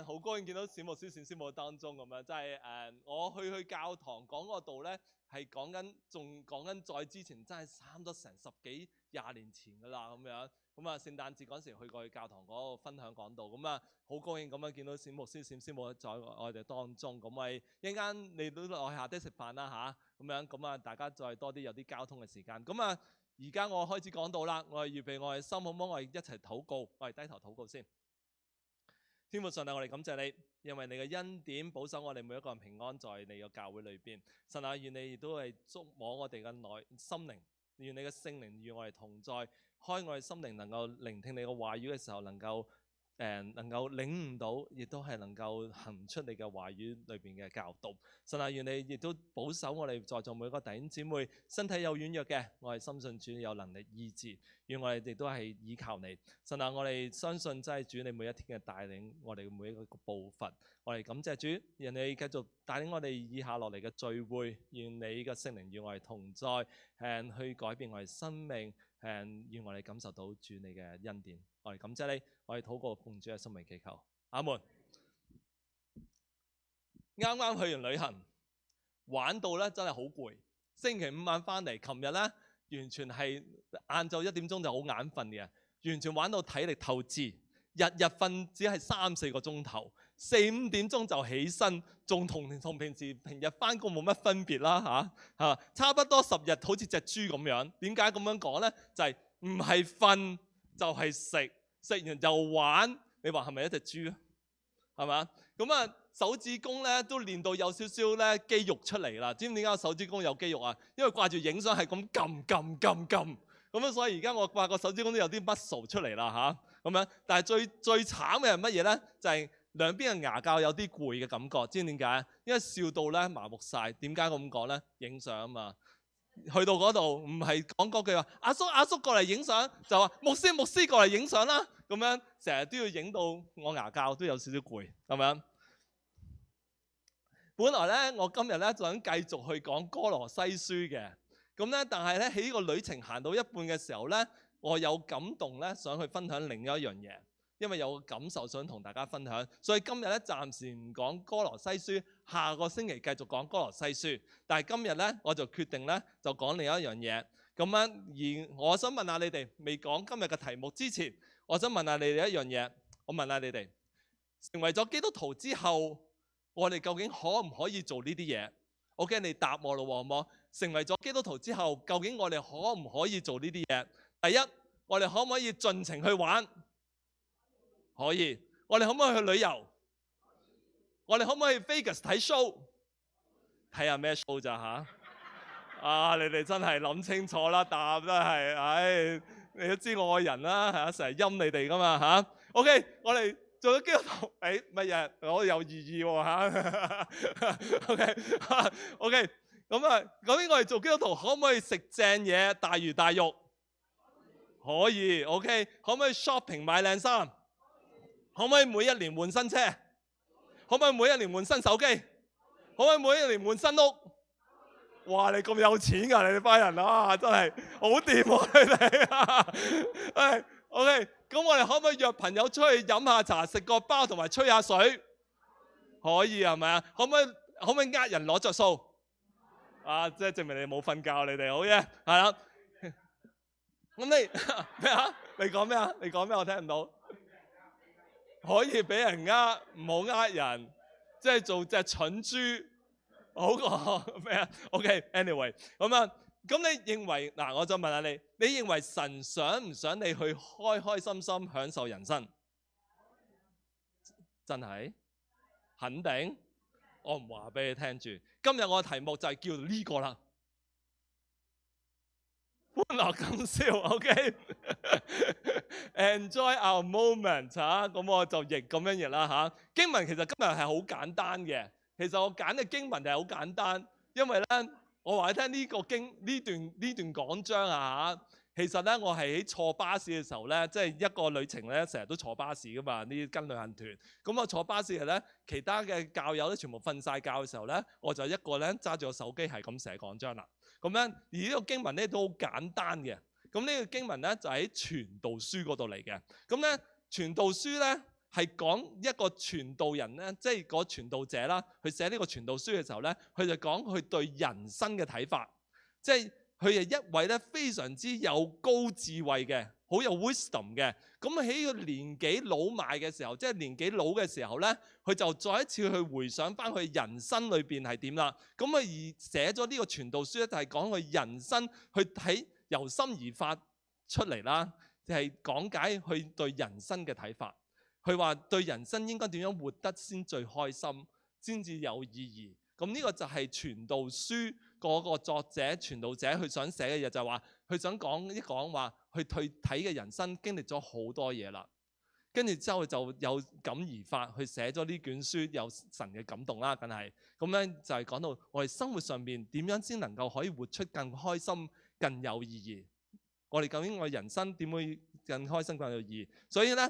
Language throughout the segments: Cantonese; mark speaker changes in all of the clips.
Speaker 1: 好高興見到冼牧師、冼師母當中咁樣，真係我去教堂講嗰個道咧，係講緊仲講緊再之前，真係差唔多成10幾20年前㗎啦咁樣。咁啊，聖誕節嗰時去過去教堂嗰個分享講道，咁啊好高興咁樣見到冼牧師、冼師母在我哋當中，咁咪一陣間你都落去下低食飯啦嚇，咁樣咁啊大家再多啲有啲交通嘅時間。咁啊而家我開始講道啦，我係預備我係心好唔好？我哋一齊禱告，我哋低頭禱告先。天父上帝，我哋感謝你，因為你嘅恩典保守我哋每一個人平安在你嘅教會裏邊。神啊，願你亦都係觸摸我哋嘅心靈，願你嘅聖靈與我哋同在，開我哋心靈，能夠聆聽你嘅話語嘅時候，能夠領悟到，亦都係能夠行出你嘅話語裏邊嘅教導。神啊，願你亦都保守我哋在座每一個弟兄姊妹，身體有軟弱嘅，我哋深信主有能力醫治。願我哋亦都係依靠你。神啊，我哋相信真係主你每一天嘅帶領，我哋每一個步伐，我哋感謝主，願你繼續帶領我哋以下落嚟嘅聚會，願你嘅聖靈與我哋同在，去改變我哋生命，願我哋感受到主你嘅恩典。我哋感謝你，我哋禱告奉主嘅聖名祈求，阿門。啱啱去完旅行，玩到咧真係好攰。星期五晚翻嚟，琴日咧完全係晏晝1點鐘就好眼瞓嘅，完全玩到體力透支，日日瞓只係3-4個鐘頭，4-5點鐘就起身，仲同平日翻工冇乜分別啦嚇，差不多10日好似隻豬咁樣。點解咁樣講咧？就係唔係瞓就係食，食完就玩。你話係咪一隻豬啊？係嘛？咁啊手指公咧都練到有少少咧肌肉出嚟啦。知唔知點解我手指公有肌肉啊？因為掛住影相係咁撳，咁啊所以而家我掛個手指公都有啲 muscle 出嚟啦嚇。咁樣，但係最慘嘅係乜嘢咧？就係兩邊嘅牙骹有啲攰嘅感覺。知唔知點解？因為笑到咧麻木晒。點解咁講咧？影相啊嘛。去到嗰度唔係講嗰句話，阿叔過嚟影相，就話牧師過嚟影相啦。咁樣成日都要影到我牙骹都有少少攰，係咪啊？本來咧我今日咧就想繼續去講歌羅西書嘅，咁咧但係咧喺呢個旅程行到一半嘅時候咧，我有感動咧想去分享另一樣嘢，因為有個感受想同大家分享，所以今日咧暫時唔講歌羅西書，下個星期繼續講歌羅西書。但係今日咧我就決定咧就講另一樣嘢。咁樣而我想問下你哋，未講今日嘅題目之前，我想問下你哋一樣嘢。我問下你哋，成為咗基督徒之後，我哋究竟可唔可以做呢啲嘢？我驚你答我咯，好唔好？成為咗基督徒之後，究竟我哋可唔可以做呢啲嘢？第一，我哋可唔可以盡情去玩？可以。我哋可唔可以去旅遊？我哋可唔可以 Vegas 睇 show？ 睇下咩 show 咋嚇？啊！你哋真係諗清楚啦，答真係，唉，你都知我個人啦嚇，成日陰你哋噶嘛嚇。OK， 我哋做咗基督徒，乜嘢？我有意義喎嚇。OK，咁啊，究竟我哋做基督徒可唔可以食正嘢、大魚大肉？可以。OK， 可唔可以 shopping 買靚衫？可唔可以每一年換新車？可唔可以每一年換新手機？可唔可以每一年換新屋？哇！你咁有錢㗎，你哋班人啊，真係好掂喎你哋。OK， 咁我哋可唔可以約朋友出去飲下茶、食個包同埋吹下水？可以係咪啊？可唔可以呃人攞着數？啊，即係證明你冇瞓覺，你哋好嘢，係啦。咁你咩啊？你講咩啊？你講咩？我聽唔到。可以俾人呃，唔好呃人，即係做隻蠢豬。好過咩啊 ？OK，anyway， 咁啊，咁你認為嗱，我就問下你，你認為神想唔想你去開開心心享受人生？真係肯定？我唔話俾你聽住。今日我嘅題目就係叫呢個啦，歡樂今宵 ，OK？Enjoy our moment 嚇，咁我就譯咁樣譯啦嚇。經文其實今日係好簡單嘅。其實我揀嘅經文就係好簡單，因為咧，我話你聽呢段講章啊嚇，其實咧我係喺坐巴士嘅時候咧，即係一個旅程咧，成日都坐巴士噶嘛，呢跟旅行團。咁我坐巴士嘅咧，其他嘅教友咧全部瞓晒覺嘅時候咧，我就一個咧揸住個手機係咁寫講章啦。咁樣而呢個經文咧都好簡單嘅。咁呢個經文咧就喺傳道書嗰度嚟嘅。咁咧傳道書咧係講一個傳道人咧，即係個傳道者啦，佢寫呢個傳道書嘅時候咧，佢就講佢對人生嘅睇法，即係佢係一位咧非常之有高智慧嘅，好有 wisdom 嘅。咁喺個年紀老邁嘅時候，即係年紀老嘅時候咧，佢就再一次去回想翻佢人生裏邊係點啦。咁佢而寫咗呢個傳道書咧，就係講佢人生去睇由心而發出嚟啦，就係講解佢對人生嘅睇法。佢話對人生應該點樣活得先最開心，先至有意義。咁呢個就係傳道書嗰個作者、傳道者佢想寫嘅嘢，就係話佢想講話佢睇嘅人生經歷咗好多嘢啦。跟住之後就有感而發，去寫咗呢卷書，有神嘅感動啦，梗係。咁咧就係講到我哋生活上面點樣先能夠可以活出更開心、更有意義。我哋究竟我哋人生點會更開心、更有意義？所以咧，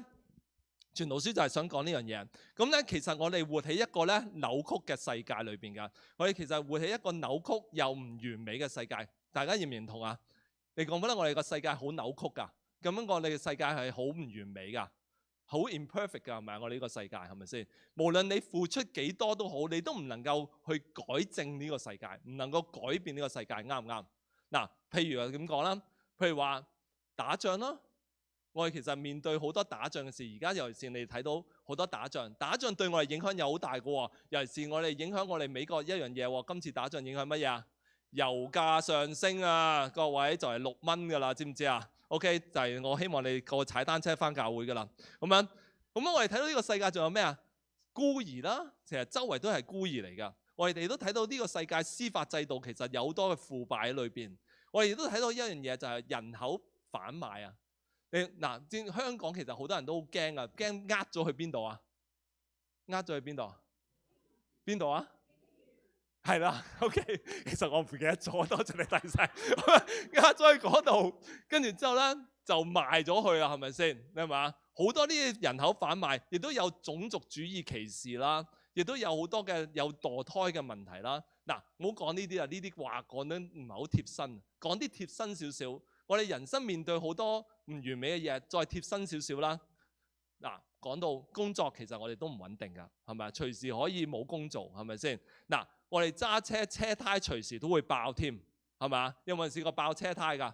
Speaker 1: 傳道書就係想講呢樣嘢。咁咧，其實我哋活喺一個咧扭曲嘅世界裏邊㗎。我哋其實活喺一個扭曲又唔完美嘅世界。大家認唔認同啊？你覺唔覺得我哋個世界好扭曲㗎？咁樣我哋嘅世界係好唔完美㗎，好 imperfect 㗎，係咪？我哋呢個世界係咪先？無論你付出幾多都好，你都唔能夠去改正呢個世界，唔能夠改變呢個世界，啱唔啱？嗱，譬如話點講啦？譬如話打仗啦。我哋其實面對好多打仗嘅事，而家尤其是你睇到好多打仗對我哋影響又好大嘅喎。尤其是我哋影響我哋美國一樣嘢喎。今次打仗影響乜嘢啊？油價上升啊，各位就係6蚊㗎啦，知唔知啊 ？OK， 就係我希望你個踩單車返教會㗎啦。咁我哋睇到呢個世界仲有咩啊？孤兒啦，其實周圍都係孤兒嚟㗎。我哋都睇到呢個世界司法制度其實有好多嘅腐敗喺裏邊。我哋亦都睇到一樣嘢就係人口販賣啊。香港其實好多人都好驚啊，驚呃咗去邊度啊？呃咗去邊度啊？邊度啊？係啦 ，OK。其實我唔記得咗，多謝你提醒。呃咗去嗰度，跟住之後咧就賣咗去啦，係咪先？你係嘛？好多呢啲人口販賣，亦都有種族主義歧視啦，亦都有好多嘅有墮胎嘅問題啦。嗱，唔好講呢啲啊，呢啲話講得唔係好貼身，講啲貼身少少。我哋人生面對好多唔完美嘅嘢，再貼身少少啦。嗱，講到工作，其實我哋都唔穩定㗎，係咪？隨時可以冇工做，係咪先？嗱，我哋揸車車胎隨時都會爆添，係咪？有冇人試過爆車胎㗎？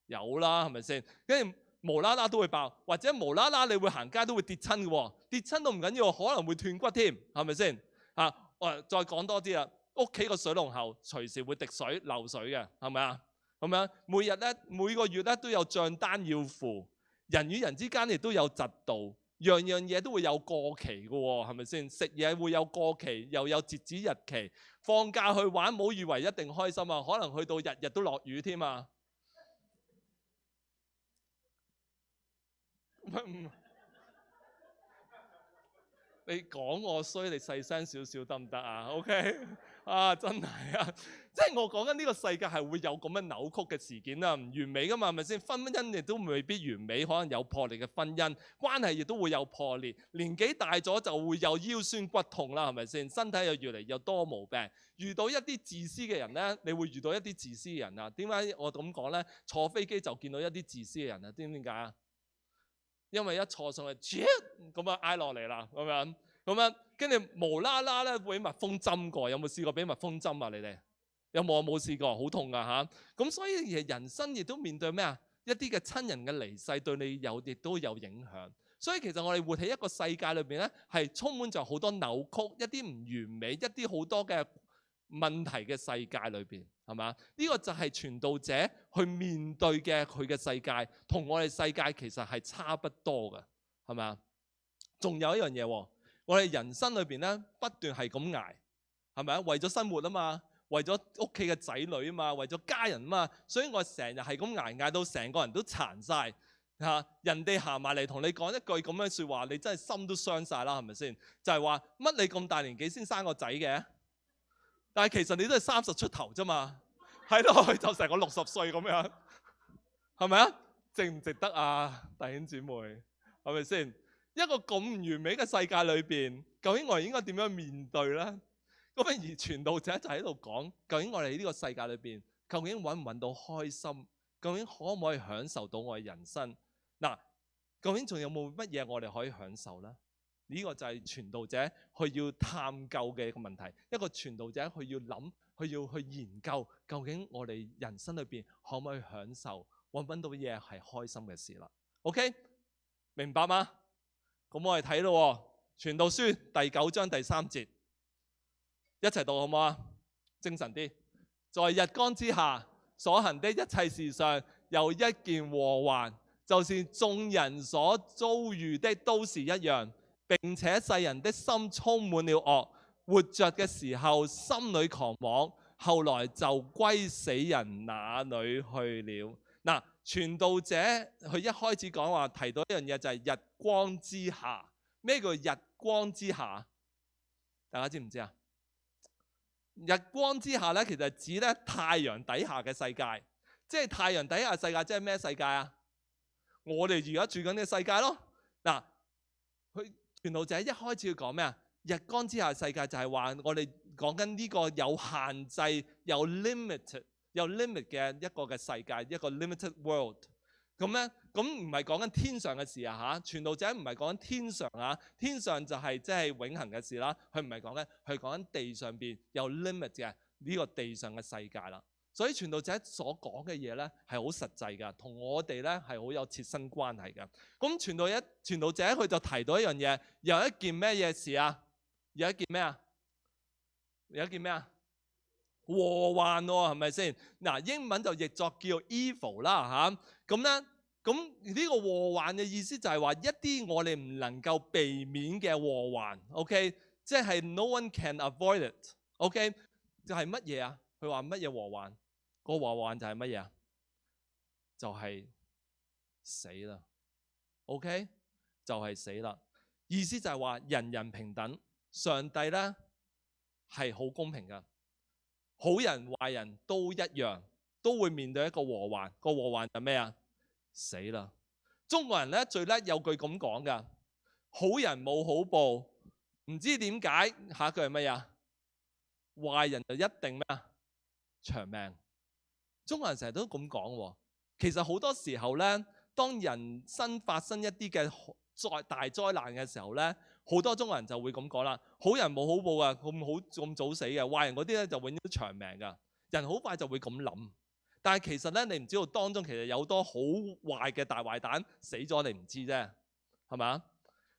Speaker 1: 有啦，係咪先？跟住無啦啦都會爆，或者無啦啦你會行街都會跌親嘅喎，跌親都唔緊要，可能會斷骨添，係咪先？再講多啲啦，屋企個水龍頭隨時會滴水漏水嘅，係咪啊？咁樣每個月咧都有帳單要付，人與人之間亦都有嫉妒，樣樣嘢都會有過期嘅喎，係咪先？食嘢會有過期，又有截止日期。放假去玩，冇以為一定開心啊，可能去到日日都落雨添啊！你講我衰，你細聲少少得唔得啊 ？OK 啊，真係啊！即係我講緊呢個世界係會有咁樣扭曲嘅事件啊，唔完美噶嘛，係咪先？婚姻亦都未必完美，可能有破裂嘅婚姻關係，亦都會有破裂。年紀大咗就會有腰酸骨痛啦，係咪先？身體又越嚟越多毛病。遇到一啲自私嘅人呢，你會遇到一啲自私嘅人啊。點解我咁講呢？坐飛機就見到一啲自私嘅人啊，知唔知點解啊？因為一坐上去，咁啊挨落嚟啦，咁樣，跟住無啦啦咧會蜜蜂針過，有冇試過俾蜜蜂針啊？你哋有冇？我冇試過，好痛噶嚇。咁所以人生亦都面對咩啊？一啲嘅親人嘅離世對你亦都有影響。所以其實我哋活喺一個世界裏邊咧，係充滿咗好多扭曲，一啲唔完美，一啲好多嘅問題嘅世界裏邊，係嘛？呢個就係傳道者去面對嘅佢嘅世界，同我哋世界其實係差不多嘅，係咪啊？仲有一樣嘢，我哋人生裏邊咧不斷係咁捱，係咪啊？為咗生活啊嘛，為咗屋企嘅仔女啊嘛，為咗家人啊嘛，所以我成日係咁捱到成個人都殘晒。人哋行埋嚟同你講一句咁樣説話，你真係心都傷晒啦，係咪先？就係話乜你咁大年紀先生個仔嘅？但係其實你都係30出頭啫嘛，係咯，就成個60歲咁樣，係咪啊？值唔值得啊，弟兄姊妹？係咪先？一個咁唔完美嘅世界裏邊，究竟我哋應該點樣面對咧？咁而傳道者就喺度講，究竟我哋呢個世界裏邊，究竟揾唔揾到開心？究竟可唔可以享受到我嘅人生？嗱，究竟仲有冇乜嘢我哋可以享受呢？呢個就係傳道者佢要探究嘅一個問題。一個傳道者佢要諗，佢要去研究，究竟我哋人生裏邊可唔可以享受，揾到嘢係開心嘅事啦。OK， 明白嗎？咁我哋睇咯，《傳道書》第9章第3節，一齊讀好唔好啊？精神啲。在日光之下所行的一切事上，有一件禍患，就是眾人所遭遇的都是一樣，並且世人的心充滿了惡，活着嘅時候心裏狂妄，後來就歸死人那裏去了。嗱，傳道者佢一開始講話提到一樣嘢，就係日光之下。咩叫日光之下？大家知唔知啊？日光之下咧，其實係指咧太陽底下嘅世界。即係太陽底下世界，即係咩世界啊？我哋而家住緊嘅世界咯。嗱，佢傳道者一開始要講咩啊？日光之下世界就係話我哋講緊呢個有限制、有 limit 嘅一個嘅世界，一個 limited world。咁咧，咁唔係講緊天上嘅事啊嚇。傳道者唔係講緊天上啊，天上就係即係永恆嘅事啦。佢唔係講緊，佢講緊地上邊有 limit 嘅呢個地上嘅世界啦。所以傳道者所講嘅嘢咧係好實際㗎，同我哋咧係好有切身關係㗎。咁傳道者佢就提到一樣嘢，有一件咩嘢事啊？有一件咩啊？有一件咩啊？禍患喎，係咪先？嗱，英文就譯作叫 evil 啦嚇。咁咧，咁呢個禍患嘅意思就係話一啲我哋唔能夠避免嘅禍患。OK， 即係 no one can avoid it。OK， 就係乜嘢啊？佢話乜嘢禍患？個禍患就係乜嘢啊？就係死啦。OK， 就係死啦。意思就係話人人平等，上帝咧係好公平㗎。好人壞人都一樣，都會面對一個禍患。個禍患係咩啊？死啦！中國人咧最叻有句咁講㗎，好人冇好報。唔知點解，下一句係乜嘢？壞人就一定咩啊？長命。中國人成日都咁講喎。其實好多時候咧，當人生發生一啲嘅大災難嘅時候咧，好多中國人就會咁講啦。好人冇好報啊，咁早死嘅。壞人嗰啲咧就永遠都長命㗎。人好快就會咁諗。但係其實咧，你唔知道當中其實有多好壞嘅大壞蛋死咗，你唔知啫，係咪？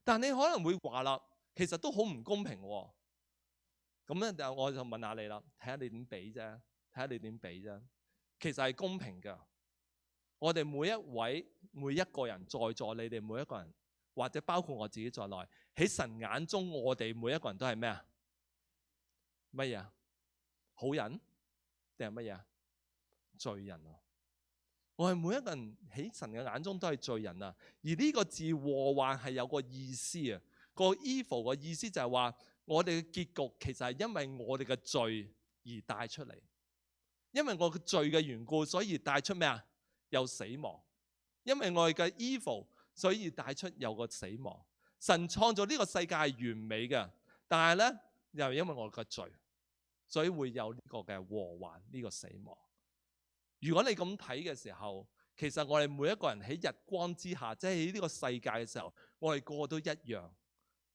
Speaker 1: 但係你可能會話啦，其實都好唔公平喎。咁咧，我就問下你啦，睇下你點比啫，睇下你點比啫。其實係公平㗎。我哋每一個人，在座你哋每一個人，或者包括我自己在內，喺神眼中，我哋每一個人都係咩啊？乜嘢啊？好人定係乜嘢啊？罪人啊！我哋每一個人喺神嘅眼中都係罪人啊！而呢個字禍患係有個意思啊。個 evil 個意思就係話，我哋嘅結局其實係因為我哋嘅罪而帶出嚟。因為我嘅罪嘅緣故，所以帶出咩啊？有死亡。因為我哋嘅 evil，所以帶出有個死亡。神創造呢個世界係完美嘅，但係咧又因為我嘅罪，所以會有呢個嘅禍患，呢個死亡。如果你咁睇嘅時候，其實我哋每一個人喺日光之下，即係喺呢個世界嘅時候，我哋個個都一樣。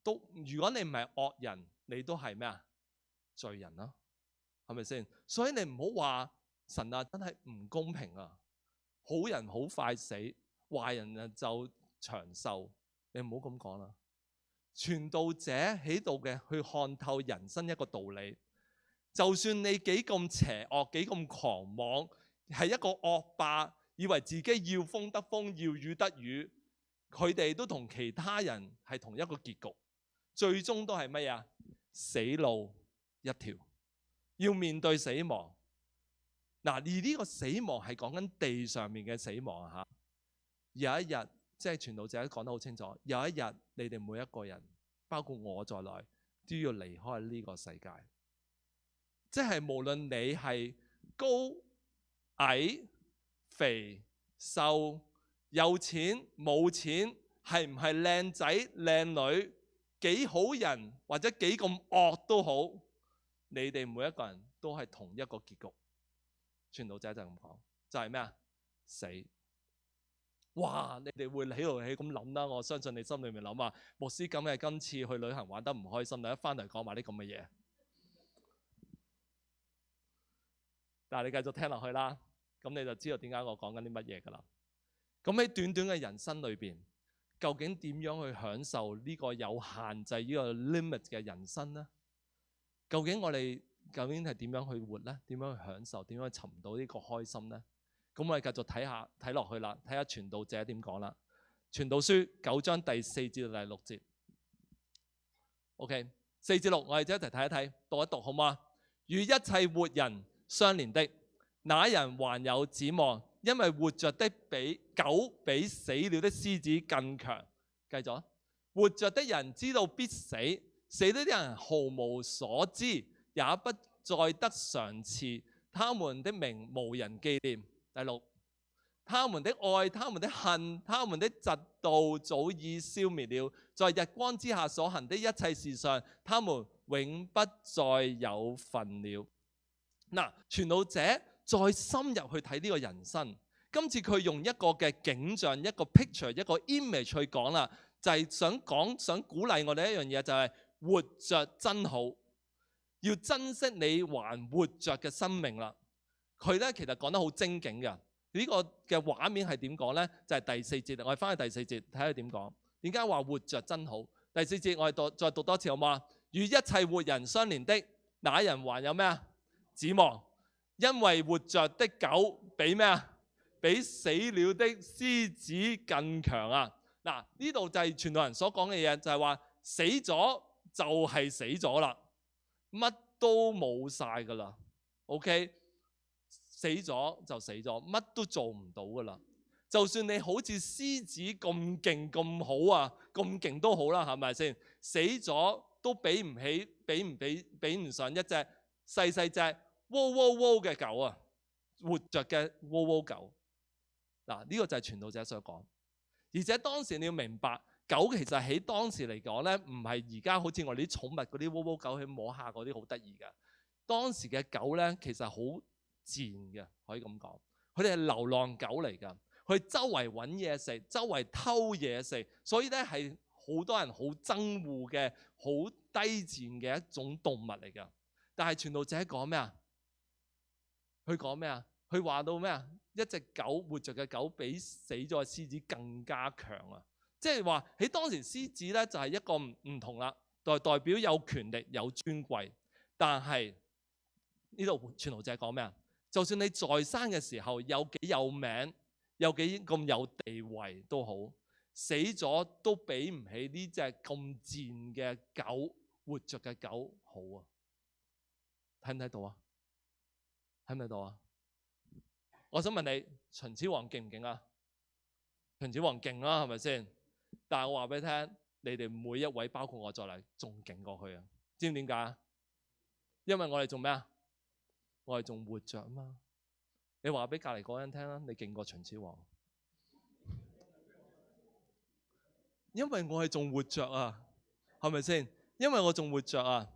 Speaker 1: 如果你唔係惡人，你都係咩啊？罪人啦，係咪先？所以你唔好話神啊，真係唔公平啊！好人好快死，壞人啊就長壽。你唔好咁講啦。傳道者喺度嘅去看透人生一個道理，就算你幾咁邪惡，幾咁狂妄，係一個惡霸，以為自己要風得風，要雨得雨，佢哋都同其他人係同一個結局，最終都係乜嘢？死路一條，要面對死亡。嗱，而呢個死亡係講緊地上面嘅死亡啊！有一日，即係傳道者講得好清楚，有一日你哋每一個人，包括我在內，都要離開呢個世界。即係無論你係高矮、肥瘦、有錢冇錢，係唔係靚仔靚女，幾好人或者幾咁惡都好，你哋每一個人都係同一個結局。傳道者就咁講，就係咩啊？死。哇！你哋會喺度咁諗啦，我相信你心裏面諗啊，牧師咁嘅今次去旅行玩得唔開心，你一翻嚟講埋啲咁嘅嘢。但係你繼續聽落去啦，咁你就知道點解我講緊啲乜嘢㗎啦。咁喺短短嘅人生裏邊，究竟點樣去享受呢個有限制呢個 limit 嘅人生呢？究竟我哋究竟係點樣去活呢？點樣去享受？點樣去尋到呢個開心呢？咁我哋繼續睇落去啦，睇下傳道者點講啦。傳道書9章第4至第6節。OK， 4至6，我哋一齊睇一睇，讀一讀好嗎？與一切活人相連的，那人還有指望，因為活着的比狗比死了的獅子更強。繼續，活着的人知道必死，死了的人毫無所知，也不再得賞賜，他們的名無人紀念。第6，他們的愛，他們的恨，他們的嫉妒早已消滅了，在日光之下所行的一切事上，他們永不再有份了。嗱，傳道者再深入去睇呢個人生，今次佢用一個嘅景象、一個 picture、一個 image 去講啦，就係想鼓勵我哋一樣嘢，就係活着真好，要珍惜你還活着嘅生命啦。佢咧其實講得好精警嘅，呢個嘅畫面係點講呢？就係第4節，我哋翻去第4節睇下點講。點解話活着真好？第4節我哋再讀多次好嗎？與一切活人相連的，那人還有咩啊？指望，因為活着的狗比咩啊？比死了的獅子更強啊！嗱，呢度就係傳道人所講嘅嘢，就係話死咗就係死咗啦，乜都冇晒噶啦。OK。死咗就死咗，乜都做唔到噶啦。就算你好似獅子咁勁咁好啊，咁勁都好啦，係咪先？死咗都比唔上一隻細隻喎喎喎嘅狗啊，活着嘅喎喎狗。嗱，呢個就係傳道者所講。而且當時你要明白，狗其實喺當時嚟講咧，唔係而家好似我哋啲寵物嗰啲喎喎狗去摸下嗰啲好得意嘅。當時嘅狗咧，其實好賤嘅，可以咁講，佢哋係流浪狗嚟㗎，佢周圍揾嘢食，周圍偷嘢食，所以咧係好多人好憎惡嘅、好低賤嘅一種動物嚟㗎。但係傳道者講咩啊？佢講咩啊？佢話到咩啊？一隻狗活着嘅狗比死咗嘅獅子更加強啊！即係話喺當時獅子咧就係一個唔同啦，代表有權力、有尊貴。但係呢度傳道者講咩啊？就算你在生嘅時候有幾有名，有幾咁有地位都好，死咗都比唔起呢隻咁賤嘅狗，活着嘅狗好啊！睇唔睇到啊？睇唔睇到啊？我想問你，秦始皇勁唔勁啊？秦始皇勁啦，係咪先？但係我話俾你聽，你哋每一位包括我在內，仲勁過去啊！知唔知點解？因為我哋做咩啊？我哋仲活着啊嘛！你話俾隔離嗰個人聽啦，你勁過秦始皇，因為我係仲活着啊，係咪先？因為我仲活着啊，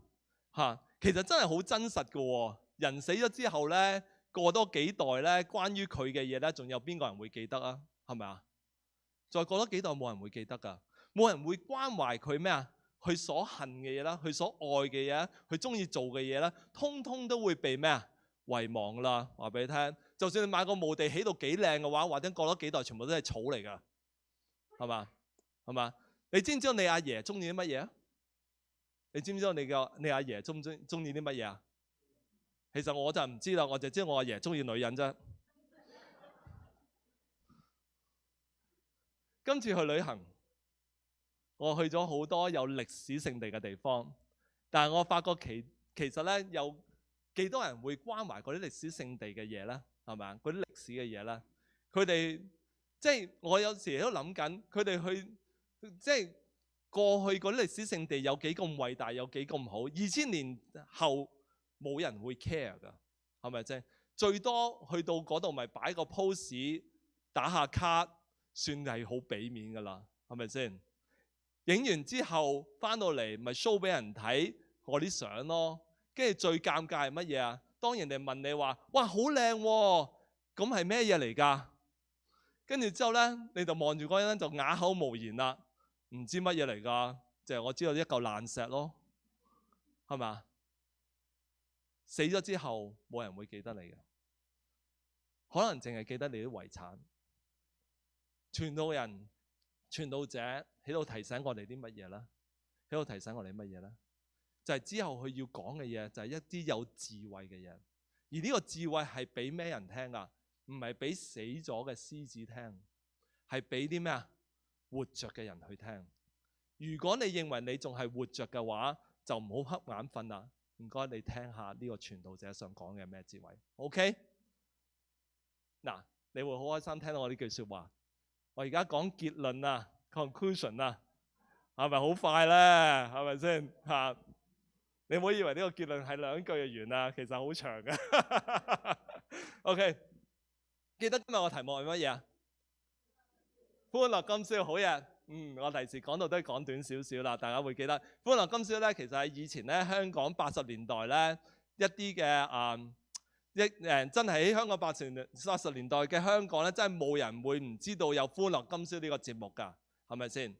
Speaker 1: 嚇！其實真係好真實嘅喎。人死咗之後咧，過多幾代咧，關於佢嘅嘢咧，仲有邊個人會記得啊？係咪啊？再過多幾代冇人會記得㗎，冇人會關懷佢咩啊？佢所恨嘅嘢啦，佢所愛嘅嘢，佢中意做嘅嘢啦，通通都會被咩啊？遺忘啦！話俾你聽，就算你買個墓地起到幾靚嘅話，或者過咗幾代，全部都係草嚟㗎，係嘛？係嘛？你知唔知道你阿爺中意啲乜嘢啊？你知唔知道你阿爺中意啲乜嘢啊？其實我就唔知啦，我就知道我阿爺中意女人啫。今次去旅行，我去咗好多有歷史聖地嘅地方，但係我發覺其實咧有幾多人會關懷嗰啲歷史聖地嘅嘢咧？係咪啊？嗰啲歷史嘅嘢咧，佢哋即係我有時都諗緊，佢哋去即係過去嗰啲歷史聖地有幾咁偉大，有幾咁好。2000年後冇人會 care 㗎，係咪啫？最多去到嗰度咪擺個 pose 打下卡，算係好俾面㗎啦，係咪先？影完之後翻到嚟咪 show 俾人睇我啲相咯。跟住最尷尬係乜嘢啊？當人哋問你話，哇好靚喎，咁係咩嘢嚟㗎？跟住之後咧，你就望住嗰個人就啞口無言啦，唔知乜嘢嚟㗎，就係我知道一嚿爛石咯，係咪？死咗之後冇人會記得你嘅，可能淨係記得你啲遺產。傳道人、傳道者喺度提醒我哋啲乜嘢咧？喺度提醒我哋乜嘢咧？就係之後佢要講嘅嘢，就係一啲有智慧嘅嘢。而呢個智慧係俾咩人聽啊？唔係俾死咗嘅獅子聽，係俾啲咩啊？活着嘅人去聽。如果你認為你仲係活着嘅話，就唔好瞌眼瞓啦。唔該，你聽下呢個傳道者想講嘅咩智慧。OK？ 嗱，你會好開心聽到我呢句説話。我而家講結論啊 ，conclusion 啊，係咪好快咧？係咪先嚇？你唔好以為呢個結論係2句就完啦，其實好長嘅。OK， 記得今日我題目係乜嘢啊？歡樂今宵好嘢。我第時講到都係講短少少啦，大家會記得。歡樂今宵咧，其實係以前咧香港80年代咧一啲嘅真係喺香港80年代嘅香港咧，真係冇人會唔知道有歡樂今宵呢個節目㗎，係咪先？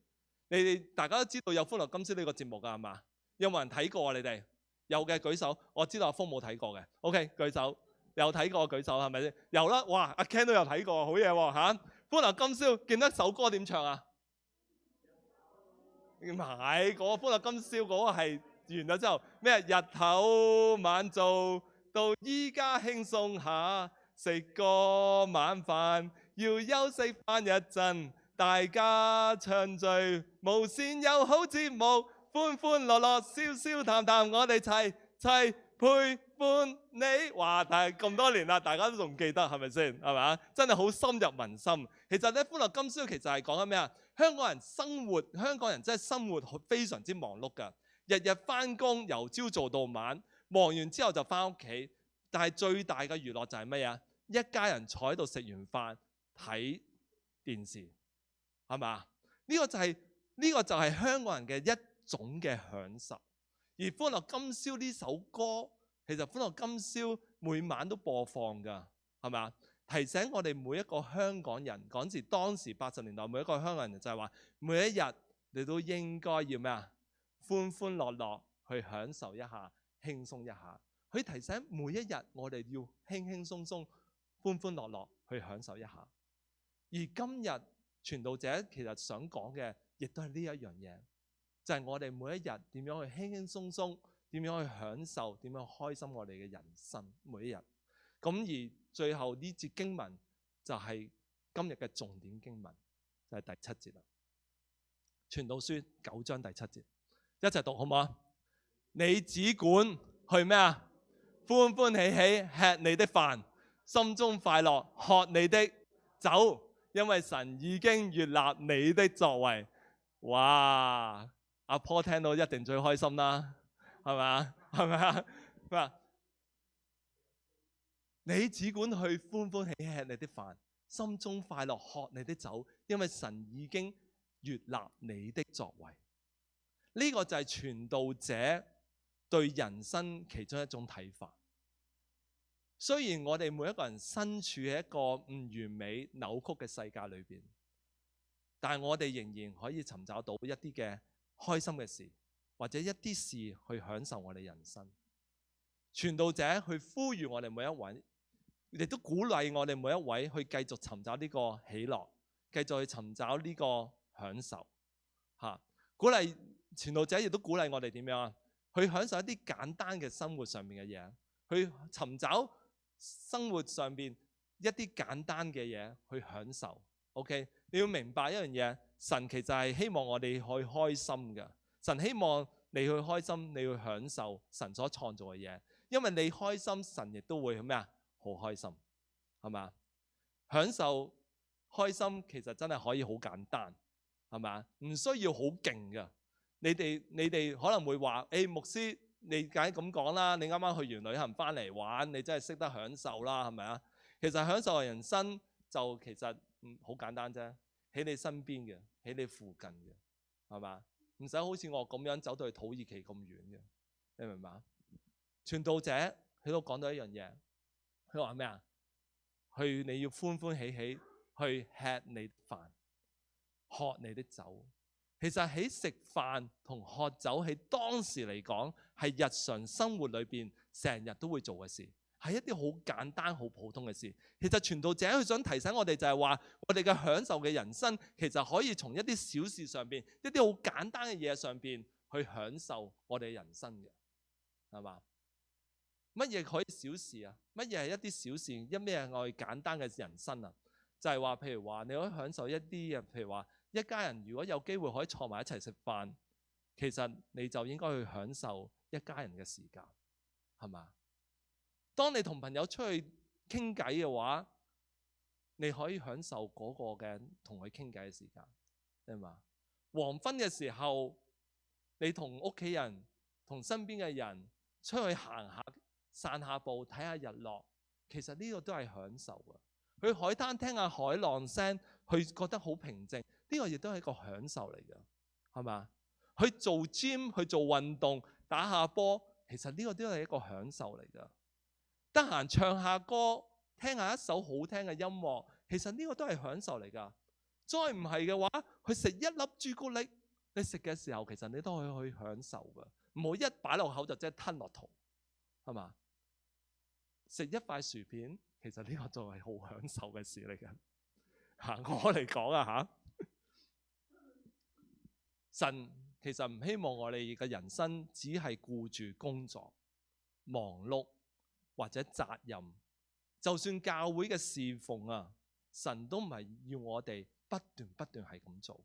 Speaker 1: 你哋大家都知道有歡樂今宵呢個節目㗎，係嘛？有冇人睇過啊？你哋有嘅舉手。我知道阿峰冇睇過嘅。OK， 舉手。有睇過舉手係咪先？有啦，哇！阿 Ken 都有睇過，好嘢喎嚇！歡樂今宵記得首歌點唱啊？唔係，嗰個歡樂今宵嗰個係完咗之後咩？日頭晚做到依家輕鬆下，食個晚飯要休息翻一陣，大家暢聚無線有好節目，歡歡樂樂笑笑談談，我哋齊齊陪伴你。哇！但係咁多年啦，大家都仲記得係咪先？係咪？真係好深入民心。其實咧，歡樂今宵其實係講緊咩啊？香港人生活，香港人真係生活非常之忙碌㗎，日日翻工，由朝做到晚，忙完之後就翻屋企。但係最大嘅娛樂就係乜嘢？一家人坐喺度食完飯睇電視，係嘛？呢個就係香港人嘅一種嘅享受。而歡樂今宵呢首歌，其實歡樂今宵每晚都播放㗎，係咪？提醒我哋每一個香港人，當時80年代每一個香港人就係話，每一日你都應該要咩啊？歡歡樂樂去享受一下，輕鬆一下。佢提醒每一日我哋要輕輕鬆鬆、歡歡樂樂去享受一下。而今日傳道者其實想講嘅，亦都係呢一樣嘢，就係我哋每一日點樣去輕輕鬆鬆，點樣去享受，點樣開心我哋嘅人生每一日。咁而最後呢節經文就係今日嘅重點經文，就係第7節啦。傳道書9章第7節，一齊讀好唔好啊？你只管去咩啊？歡歡喜喜吃你的飯，心中快樂喝你的酒，因為神已經悅納你的作為。哇！阿婆聽到一定最開心啦，係咪啊？係咪啊？佢話你只管去歡歡喜喜吃你的飯，心中快樂喝你的酒，因為神已經悅納你的作為。呢個就係傳道者對人生其中一種睇法。雖然我哋每一個人身處喺一個唔完美扭曲嘅世界裏邊，但係我哋仍然可以尋找到一啲嘅開心嘅事，或者一啲事去享受我哋人生。傳道者去呼籲我哋每一位，亦都鼓勵我哋每一位去繼續尋找呢個喜樂，繼續去尋找呢個享受。鼓勵傳道者亦都鼓勵我哋點樣啊？去享受一啲簡單嘅生活上面嘅嘢，去尋找生活上邊一啲簡單嘅嘢去享受。OK， 你要明白一樣嘢，神其實係希望我哋去開心嘅。神希望你去開心，你去享受神所創造嘅嘢。因為你開心，神亦都會咩啊？好開心，係嘛？享受開心其實真係可以好簡單，係嘛？唔需要好勁㗎。你哋可能會話，牧師，你梗係咁講啦，你啱啱去完旅行翻嚟玩，你真係識得享受啦，係咪啊？其實享受人生就其實好簡單啫，喺你身邊嘅，喺你附近嘅，係嘛？唔使好似我咁樣走到去土耳其咁遠嘅，你明嘛？傳道者喺度講到一樣嘢，佢話咩啊？你要歡歡喜喜去吃你的飯，喝你的酒。其實喺食飯同喝酒喺當時嚟講係日常生活裏邊成日都會做嘅事，係一啲好簡單好普通嘅事。其實傳道者佢想提醒我哋就係話，我哋嘅享受嘅人生其實可以從一啲小事上邊，一啲好簡單嘅嘢上邊去享受我哋嘅人生嘅，係嘛？乜嘢可以小事啊？乜嘢係一啲小事？一咩係我哋簡單嘅人生啊？就係話，譬如話你可以享受一啲嘅，譬如話一家人如果有機會可以坐埋一齊食飯，其實你就應該去享受一家人嘅時間，係嘛？當你同朋友出去傾偈嘅話，你可以享受嗰個嘅同佢傾偈嘅時間，係嘛？黃昏嘅時候，你同屋企人、同身邊嘅人出去行下、散下步、睇下日落，其實呢個都係享受啊！去海灘聽下海浪聲，去覺得好平靜，呢個亦都係一個享受嚟嘅，係嘛？去做 gym 去做運動打下波，其實呢個都係一個享受嚟㗎。得閒唱下歌，聽下一首好聽嘅音樂，其實呢個都係享受嚟㗎。再唔係嘅話，去食一粒朱古力，你食嘅時候其實你都可以去享受㗎，唔好一擺落口就即係吞落肚，係嘛？食一塊薯片，其實呢個就係好享受嘅事嚟嘅。我嚟講啊神其實唔希望我哋嘅人生只係顧住工作、忙碌或者責任。就算教會嘅侍奉啊，神都唔係要我哋不斷係咁做。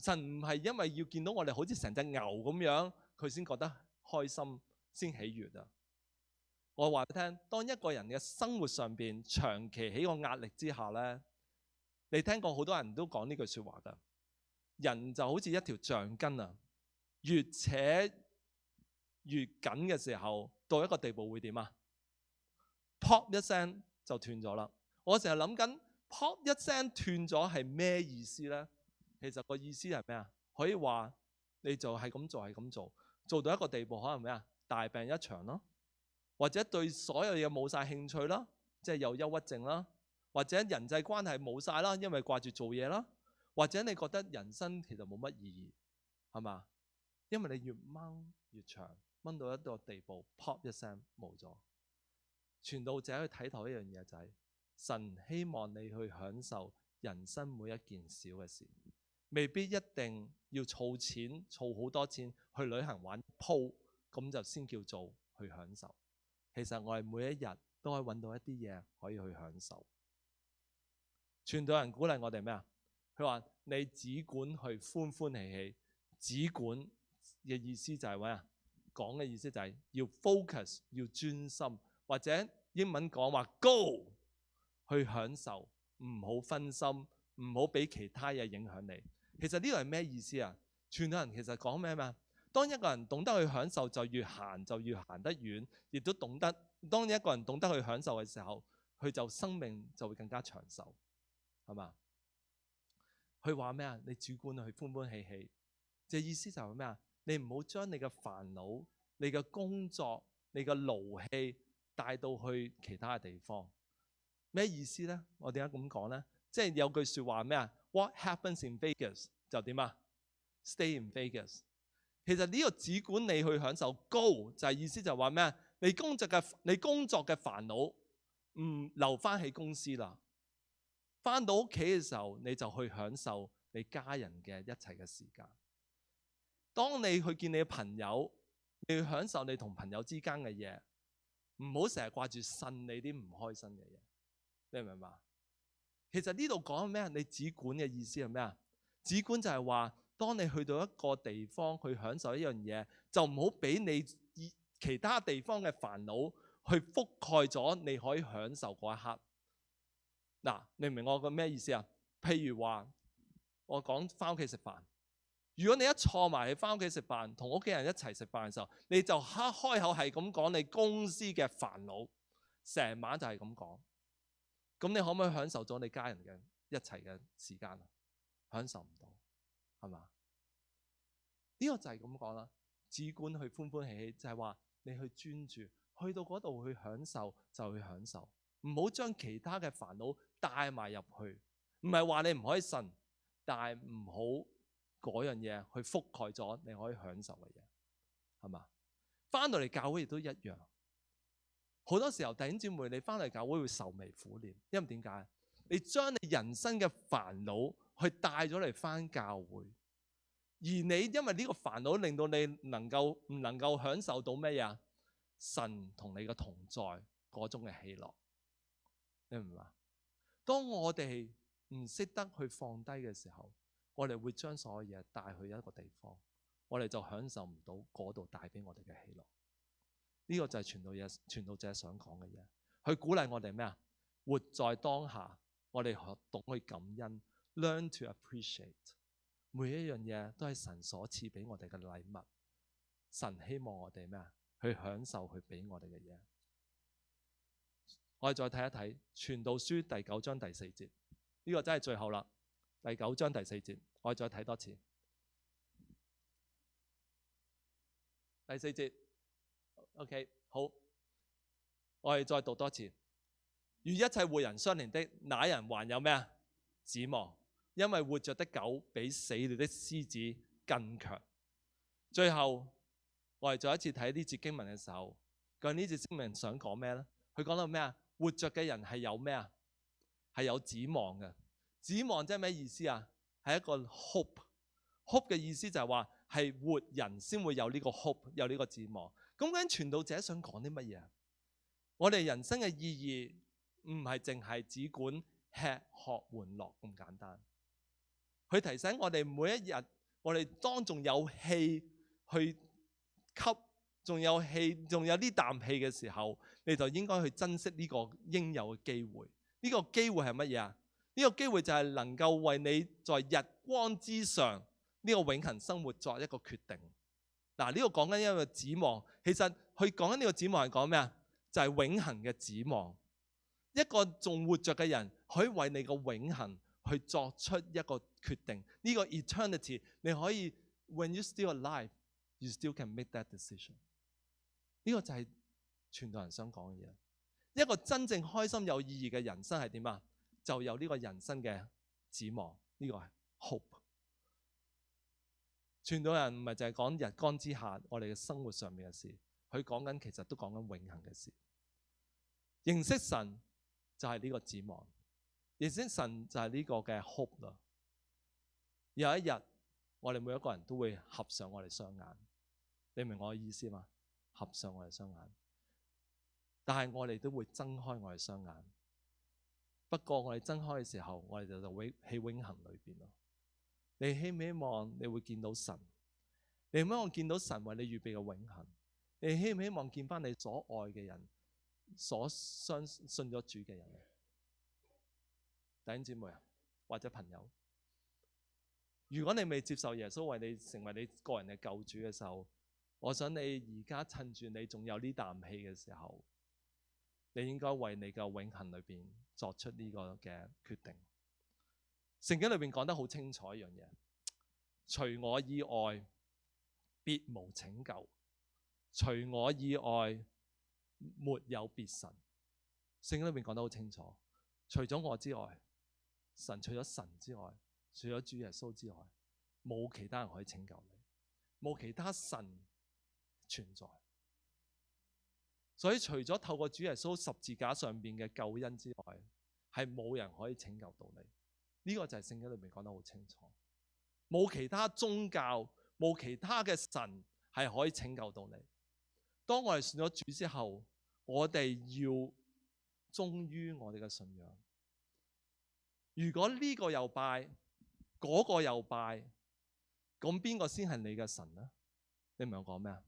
Speaker 1: 神唔係因為要見到我哋好似成隻牛咁樣，佢先覺得開心，先喜悅啊！我話俾你聽，當一個人嘅生活上邊長期喺個壓力之下呢，你聽過好多人都講呢句說話噶，人就好似一條橡筋啊，越扯越緊嘅時候，到一個地步會點啊？pop 一聲就斷咗啦。我成日諗緊 pop 一聲斷咗係咩意思呢？其實個意思係咩啊？可以話你就係咁做，係咁做，做到一個地步可能咩啊？大病一場咯。或者對所有嘢冇晒興趣啦，即係有憂鬱症啦，或者人際關係冇晒啦，因為掛住做嘢啦，或者你覺得人生其實冇乜意義，係嘛？因為你越掹越長，掹到一個地步 pop 一聲冇咗。傳道者去睇透一樣嘢就係，神希望你去享受人生每一件小嘅事，未必一定要儲錢儲好多錢去旅行玩鋪，咁就先叫做去享受。其實我哋每一日都可以揾到一啲嘢可以去享受。傳道人鼓勵我哋咩啊？佢話你只管去歡歡喜喜，只管嘅意思就係咩啊？講嘅意思就係要 focus， 要專心，或者英文講話 go 去享受，唔好分心，唔好俾其他嘢影響你。其實呢個係咩意思啊？傳道人其實講咩嘛？當一個人懂得去享受，就越行得遠，亦都懂得。當一個人懂得去享受嘅時候，佢就生命就會更加長壽，係嘛？佢話咩啊？你主管去歡歡喜喜，即係意思就係咩啊？你唔好將你嘅煩惱、你嘅工作、你嘅勞氣帶到去其他嘅地方。咩意思呢？我點解咁講呢？即係有句説話咩啊 ？What happens in Vegas 就點啊 ？Stay in Vegas。其實呢個只管你去享受 ，go 就係意思就係話咩啊？你工作嘅煩惱唔留翻喺公司啦，翻到屋企嘅時候你就去享受你家人嘅一齊嘅時間。當你去見你嘅朋友，你去享受你同朋友之間嘅嘢，唔好成日掛住呻你啲唔開心嘅嘢。你明唔明白？其實呢度講咩啊？你只管嘅意思係咩啊？只管就係話，當你去到一個地方去享受一樣嘢，就唔好俾你其他地方嘅煩惱去覆蓋咗你可以享受嗰一刻。嗱，明唔明我個咩意思啊？譬如話，我講翻屋企食飯，如果你一坐埋去翻屋企食飯，同屋企人一齊食飯嘅時候，你就開口係咁講你公司嘅煩惱，成晚就係咁講。咁你可唔可以享受咗你家人嘅一齊嘅時間啊？享受唔到，係嘛？呢個就係咁講啦。只管去歡歡喜喜，就係話你去專注，去到嗰度去享受就去享受，唔好將其他嘅煩惱帶埋入去。唔係話你唔可以信，但係唔好嗰樣嘢去覆蓋咗你可以享受嘅嘢，係嘛？翻到嚟教會亦都一樣。好多時候弟兄姊妹，你翻嚟教會會愁眉苦臉，因為點解？你將你人生嘅煩惱去帶咗嚟翻教會，而你因為呢個煩惱令到你唔能夠享受到咩呀？神同你嘅同在嗰種嘅喜樂，你明唔明啊？當我哋唔識得去放低嘅時候，我哋會將所有嘢帶去一個地方，我哋就享受唔到嗰度帶俾我哋嘅喜樂。呢個就係傳道者想講嘅嘢，去鼓勵我哋咩啊？活在當下，我哋學懂去感恩 ，learn to appreciate 每一樣嘢都係神所賜俾我哋嘅禮物。神希望我哋咩啊？去享受佢俾我哋嘅嘢。我哋再睇一睇傳道書第9章第4節，呢個真係最後啦。第9章第4節，我哋再睇多次。第4節 ，OK， 好，我哋再讀多次。與一切活人相連的，那人還有咩啊？指望，因為活着的狗比死了的獅子更強。最後，我哋再一次睇呢節經文嘅時候，究竟呢節經文想講咩咧？佢講到咩啊？活着嘅人係有咩啊？係有指望嘅。指望即係咩意思啊？係一個 hope。hope 嘅意思就係話係活人先會有呢個 hope， 有呢個指望。咁究竟傳道者想講啲乜嘢啊？我哋人生嘅意義唔係淨係只管吃喝玩樂咁簡單。佢提醒我哋每一日，我哋當仲有氣去吸，仲有呢啖氣嘅時候，你就應該去珍惜呢個應有嘅機會。呢個機會係乜嘢啊？呢個機會就係能夠為你在日光之上呢個永恆生活作一個決定。嗱，呢個講緊一個指望，其實佢講緊呢個指望係講咩啊？就係永恆嘅指望。一個仲活着嘅人可以為你個永恆去作出一個決定。呢個 eternity 你可以 when you still alive you still can make that decision。呢個就係傳道人想講嘅嘢。一個真正開心有意義嘅人生係點啊？就有呢個人生嘅指望，呢個係 hope。傳道人唔係淨係講日光之下我哋嘅生活上面嘅事，佢講緊其實都講緊永恆嘅事。認識神就係呢個指望，認識神就係呢個嘅 hope 啦。有一日我哋每一個人都會合上我哋雙眼，你明我嘅意思嗎？合上我哋雙眼，但係我哋都會睜開我哋雙眼。不過我哋睜開嘅時候，我哋就會喺永恆裏邊咯。你希唔希望你會見到神？你希唔希望見到神為你預備嘅永恆？你希唔希望見翻你所愛嘅人，所信咗主嘅人？弟兄姊妹啊，或者朋友，如果你未接受耶穌為你成為你個人嘅救主嘅時候，我想你而家趁住你仲有呢啖氣嘅時候，你應該為你嘅永恆裏邊作出呢個嘅決定。聖經裏邊講得好清楚一樣嘢，除我以外別無拯救，除我以外沒有別神。聖經裏邊講得好清楚，除咗我之外，除咗神之外，除咗主耶穌之外，冇其他人可以拯救你，冇其他神存在。所以除咗透過主耶穌十字架上邊嘅救恩之外，係冇人可以拯救到你。呢個就係聖經裏面講得好清楚，冇其他宗教，冇其他嘅神係可以拯救到你。當我哋信咗主之後，我哋要忠於我哋嘅信仰。如果呢個又拜，嗰個又拜，咁邊個先係你嘅神呢？你明我講咩啊？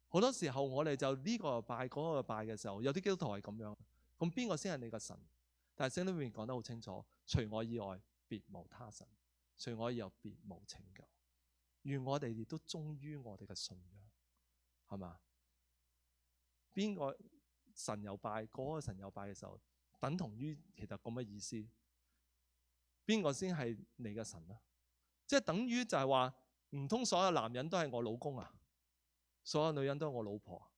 Speaker 1: 好多時候我哋就呢個又拜，嗰個又拜嘅時候，有啲基督徒係咁樣，咁邊個先係你嘅神？但係聖經裏面講得好清楚，除我以外別無他神，除我以外別無拯救。願我哋亦都忠於我哋嘅信仰，係嘛？邊個神有拜，嗰個神有拜嘅時候，等同於其實咁嘅意思。邊個先係你嘅神啊？即係等於就係話，唔通所有男人都係我老公啊？所有女人都係我老婆啊？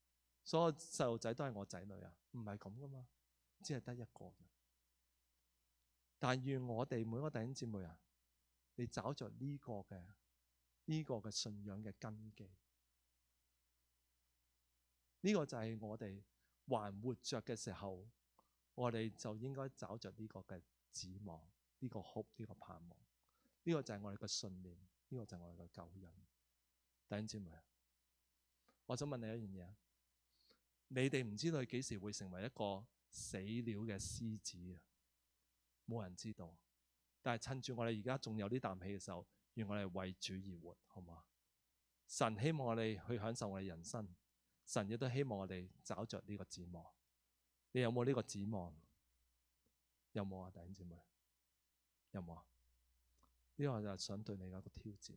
Speaker 1: 所有細路仔都係我仔女啊？唔係咁噶嘛？只係得一個。但願我哋每個弟兄姊妹啊，你找着呢個嘅信仰嘅根基，呢個就係我哋還活着嘅時候，我哋就應該找着呢個嘅指望，呢個 hope， 呢個盼望，呢個就係我哋嘅信念，呢個就係我哋嘅救恩。弟兄姊妹啊，我想問你一樣嘢啊，你哋唔知道佢幾時會成為一個死了嘅獅子啊？冇人知道，但係趁住我哋而家仲有呢啖氣嘅時候，願我哋為主而活，好嗎？神希望我哋去享受我哋人生，神亦都希望我哋找着呢個指望。你有冇呢個指望？有冇啊，弟兄姊妹？有冇啊？呢個就係想對你嘅一個挑戰。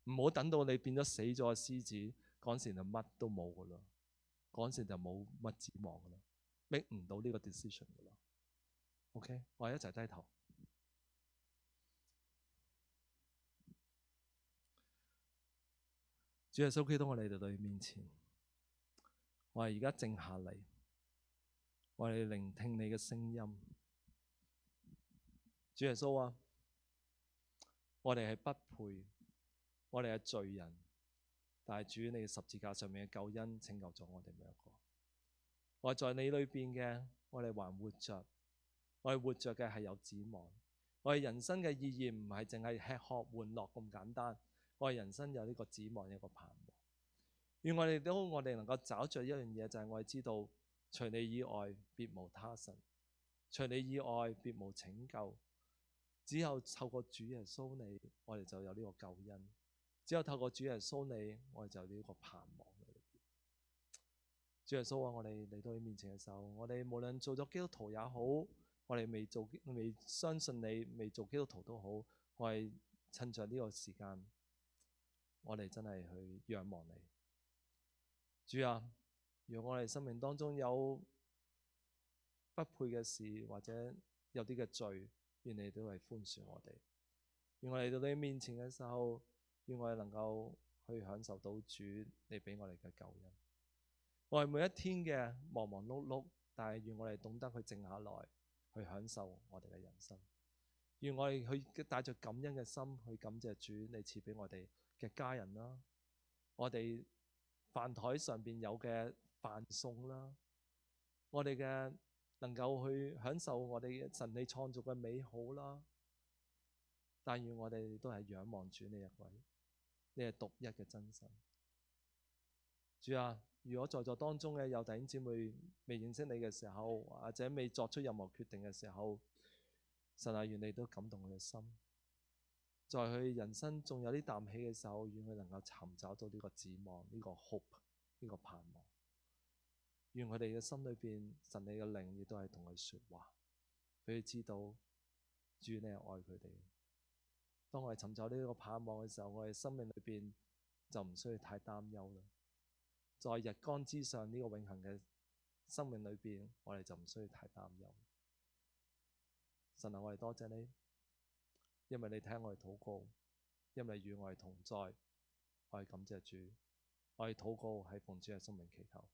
Speaker 1: 唔好等到你變咗死咗嘅獅子，嗰陣時就乜都冇噶啦，嗰陣時就冇乜指望噶啦，make唔到呢個 decision 噶啦。OK， 我哋一齊低頭。主耶穌基督，我哋嚟到你面前，我哋而家靜下嚟，我哋聆聽你嘅聲音。主耶穌啊，我哋係不配，我哋係罪人，但係主你十字架上面嘅救恩拯救咗我哋每一個。我在你裏邊嘅，我哋還活着。我哋活着嘅係有指望，我哋人生嘅意義唔係淨係吃喝玩樂咁簡單，我哋人生有呢個指望，有個盼望。願我哋能夠找着一樣嘢，就係我哋知道，除你以外別無他神，除你以外別無拯救，只有透過主耶穌你，我哋就有呢個救恩；只有透過主耶穌你，我哋就有呢個盼望喺裏邊。主耶穌啊，我哋嚟到你面前嘅時候，我哋無論做咗基督徒也好，我哋未相信你，未做基督徒都好，我哋趁着呢個時間，我哋真係去仰望你。主啊，如果我哋生命當中有不配嘅事，或者有啲嘅罪，願你都係寬恕我哋。願我哋到你面前嘅時候，願我哋能夠去享受到主你俾我哋嘅救恩。我哋每一天嘅忙忙碌碌，但係願我哋懂得去靜下來，去享受我哋嘅人生。願我哋去帶着感恩嘅心去感謝主，你賜俾我哋嘅家人啦，我哋飯台上邊有嘅飯餸啦，我哋嘅能夠去享受我哋神你創造嘅美好啦。但願我哋都係仰望主你一位，你係獨一嘅真神。主啊，如果在座當中嘅有弟兄姊妹未認識你嘅時候，或者未作出任何決定嘅時候，神啊，願你都感動佢嘅心，在佢人生仲有啲啖氣嘅時候，願佢能夠尋找到呢個指望，呢個 hope， 呢個盼望。願佢哋嘅心裏邊，神你嘅靈亦都係同佢說話，俾佢知道主你係愛佢哋。當我哋尋找呢個盼望嘅時候，我哋生命裏邊就唔需要太擔憂啦。在日光之上呢個永恆嘅生命裏邊，我哋就唔需要太擔憂。神啊，我哋多謝你，因為你聽我哋禱告，因為與我哋同在，我哋感謝主，我哋禱告係奉主嘅聖名祈求，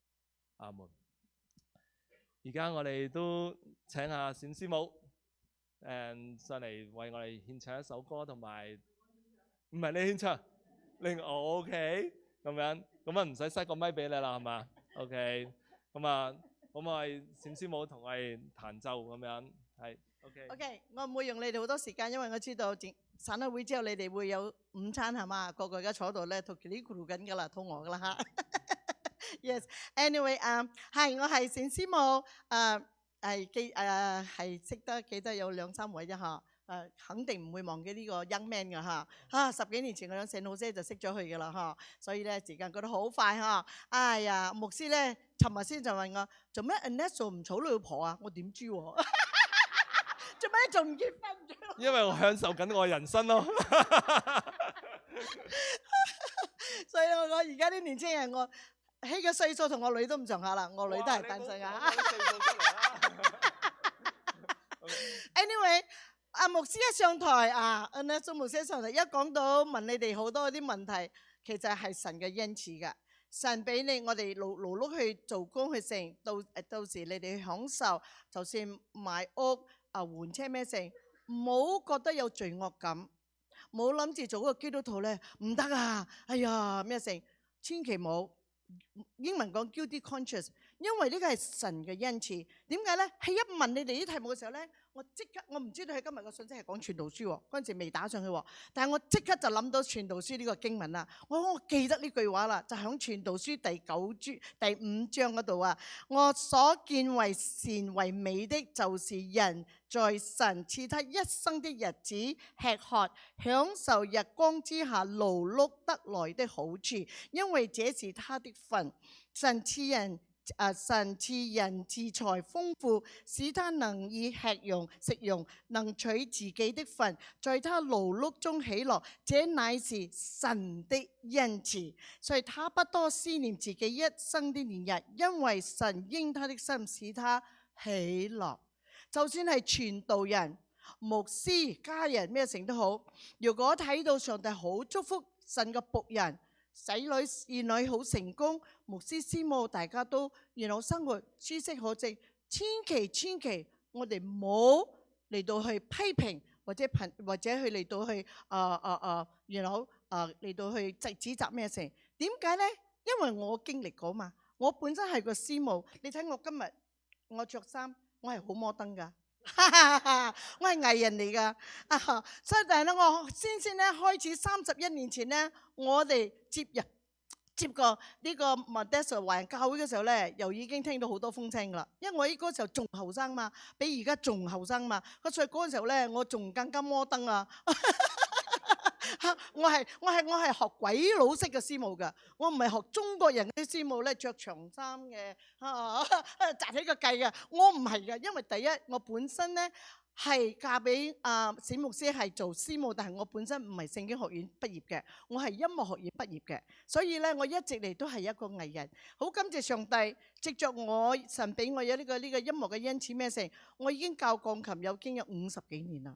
Speaker 1: 阿門。而家我哋都請下冼師母上嚟為我哋獻唱一首歌，同埋唔係你獻唱，另我 OK 咁樣，咁啊唔使塞個咪俾你啦，係嘛 OK， 咁啊咁我係冼師母同我哋彈奏咁樣，係 OK，
Speaker 2: 我唔會用你哋好多時間，因為我知道散咗會之後你哋會有午餐係嘛，個個而家坐度咧，肚咕嚕緊㗎啦，肚餓㗎啦嚇。Yes，anyway， 係我係冼師母，係識得記得有2-3位啫嚇，肯定唔會忘記呢個 young man 㗎嚇。10幾年前我喺聖好姐就識咗佢㗎啦嚇，所以咧時間過得好快嚇。哎呀，牧師咧尋日先就問我做咩 Annette 唔娶老婆啊？我點知喎？做咩仲唔結婚？
Speaker 1: 因為我享受緊我人生咯。
Speaker 2: 所以我而家啲年青人，我起嘅歲數同我女都唔上下啦，我女都係單身啊。Anyway， 牧師一上台蘇牧師一上台一講到問你哋好多啲問題，其實係神嘅恩賜㗎。神俾你，我哋勞碌去做工去成，到時你哋去享受，就算買屋換車咩成，唔好覺得有罪惡感，唔好諗住做個基督徒咧唔得啊！哎呀咩成，千祈冇。英文講 guilty conscious， 因為呢個係神嘅恩賜。點解咧？係一問你哋啲題目嘅時候咧，我唔知道佢今日嘅信息係講傳道書喎，嗰陣時未打上去喎，但係我即刻就諗到傳道書呢個經文啦。我記得呢句話啦，就喺傳道書第5章嗰度啊。我所見為善為美的，就是人在神賜他一生的日子吃喝，享受日光之下勞碌得來的好處，因為這是他的份。神賜人資財豐富，使他能以食用，能取自己的份，在他勞碌中喜樂，這乃是神的恩賜。所以他不多思念自己一生的年日，因為神應他的心，使他喜樂。就算係傳道人、牧師、家人咩成都好，如果睇到上帝好祝福神嘅僕人、仔女兒女好成功，牧師師母大家都生活舒適可正，千祈我哋唔好嚟到去批評或者去嚟到去嚟到去指責咩成？點解呢？因為我經歷過嘛，我本身係個師母，你睇我今日我着衫，我係好摩登噶。我係藝人嚟噶，所以但係咧，我先咧開始31年前咧，我哋接過呢個 Modesto 華人教會嘅時候咧，又已經聽到好多風聲噶啦。因為我嗰個時候仲後生嘛，比而家仲後生嘛，所以嗰個時候咧，我仲更加摩登啊！我係學鬼佬式嘅師母㗎，我唔係學中國人啲師母咧，着長衫嘅，紮起個髻嘅，我唔係㗎，因為第一我本身咧係嫁俾冼牧師係做師母，但係我本身唔係聖經學院畢業嘅，我係音樂學院畢業嘅，所以咧我一直嚟都係一個藝人。好感謝上帝，藉着我神俾我有呢個音樂嘅恩賜咩成，我已經教鋼琴已經有50幾年啦。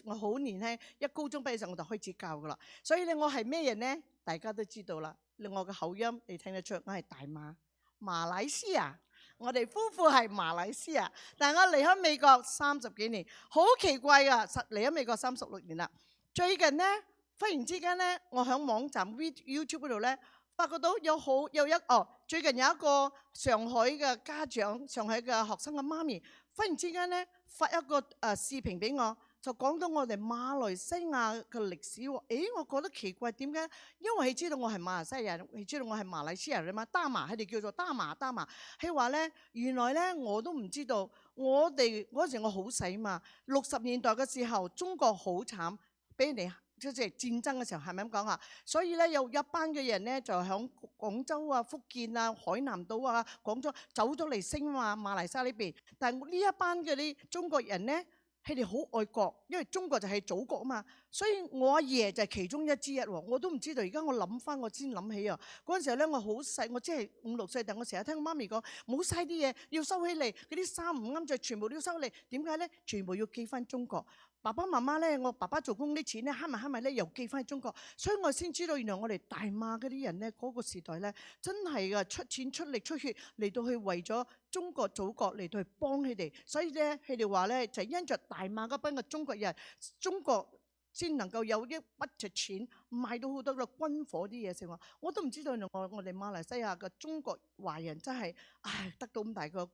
Speaker 2: 我好年輕，一高中畢業時我就開始教噶啦，所以咧我係咩人呢？大家都知道啦。我嘅口音你聽得出，我係大馬來西亞，我哋夫婦係馬來西亞，但係我離開美國30幾年，好奇怪噶，離開美國36年啦。最近呢，忽然之間呢，我喺網站 YouTube 嗰度呢，發覺到最近有一個上海嘅家長，上海嘅學生嘅媽咪，忽然之間呢，發一個視頻俾我。就講到我哋馬來西亞嘅歷史喎，我覺得奇怪點解？因為佢知道我係馬來西亞人，佢知道我係馬來西亞人嘛，達馬佢哋叫做達馬。佢話咧，原來咧我都唔知道，我哋嗰時我好細嘛，60年代嘅時候中國好慘，俾人哋即係戰爭嘅時候係咪咁講啊？所以咧有一班嘅人咧就喺廣州啊、福建啊、海南島啊、廣州走咗嚟升馬來西亞呢邊，但係呢一班嘅啲中國人咧。佢哋好愛國，因為中國就係祖國啊嘛，所以我阿爺就係其中之一喎。我都唔知道，而家我諗翻，我先諗起啊。嗰陣時候咧，我好細，我只係5、6歲，但我成日聽我媽咪講，冇嘥啲嘢，要收起嚟，嗰啲衫唔啱着，全部都要收嚟。點解咧？全部要寄翻中國。爸爸媽媽咧，我爸爸做工啲錢咧，慳埋咧，又寄翻去中國，所以我先知道原來我哋大馬嗰啲人咧，嗰個時代咧，真係噶出錢出力出血嚟到去為咗中國祖國嚟到去幫佢哋，所以咧佢哋話咧就因着大馬嗰班嘅中國人，中國先能夠有一筆嘅錢買到好多嘅軍火啲嘢食喎，我都唔知道原來我哋馬來西亞嘅中國華人真係得到咁大個。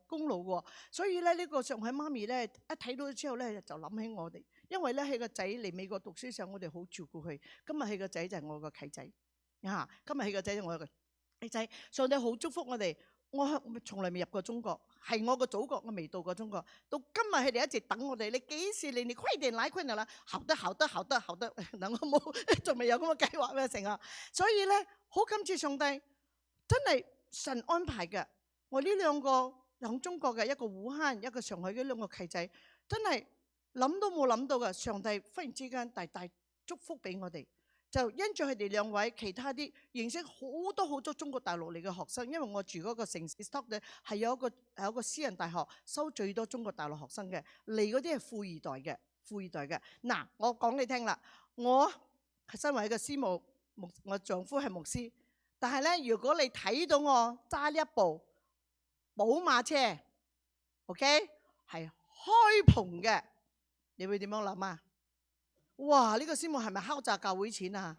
Speaker 2: 功勞喎，所以咧呢個上海媽咪咧一睇到之後咧就諗起我哋，因為咧佢個仔嚟美國讀書嘅時候，我哋好照顧佢。今日佢個仔就係我個契仔，今日佢個仔就係我個契仔。上帝好祝福我哋，我從來未入過中國，係我個祖國，我未到過中國。到今日佢哋一直等我哋，你幾時嚟？你快點來快點啦！好得，嗱我冇，仲未有咁嘅計劃咩成啊？所以咧好感謝上帝，真係神安排嘅。我呢兩個喺中國嘅一個武漢，一個上海嘅兩個契仔，真係諗都冇諗到嘅。上帝忽然之間大大祝福俾我哋，就因住佢哋兩位，其他啲認識好多中國大陸嚟嘅學生。因為我住嗰個城市 Stock 咧係有一個私人大學，收最多中國大陸學生嘅，嚟嗰啲係富二代嘅。嗱，我講你聽啦，我身為一個師母，我丈夫係牧師。但係咧，如果你睇到我揸呢一部寶馬車 ，OK， 係開篷嘅，你會點樣諗啊？哇！呢個師母係咪敲詐教會錢啊？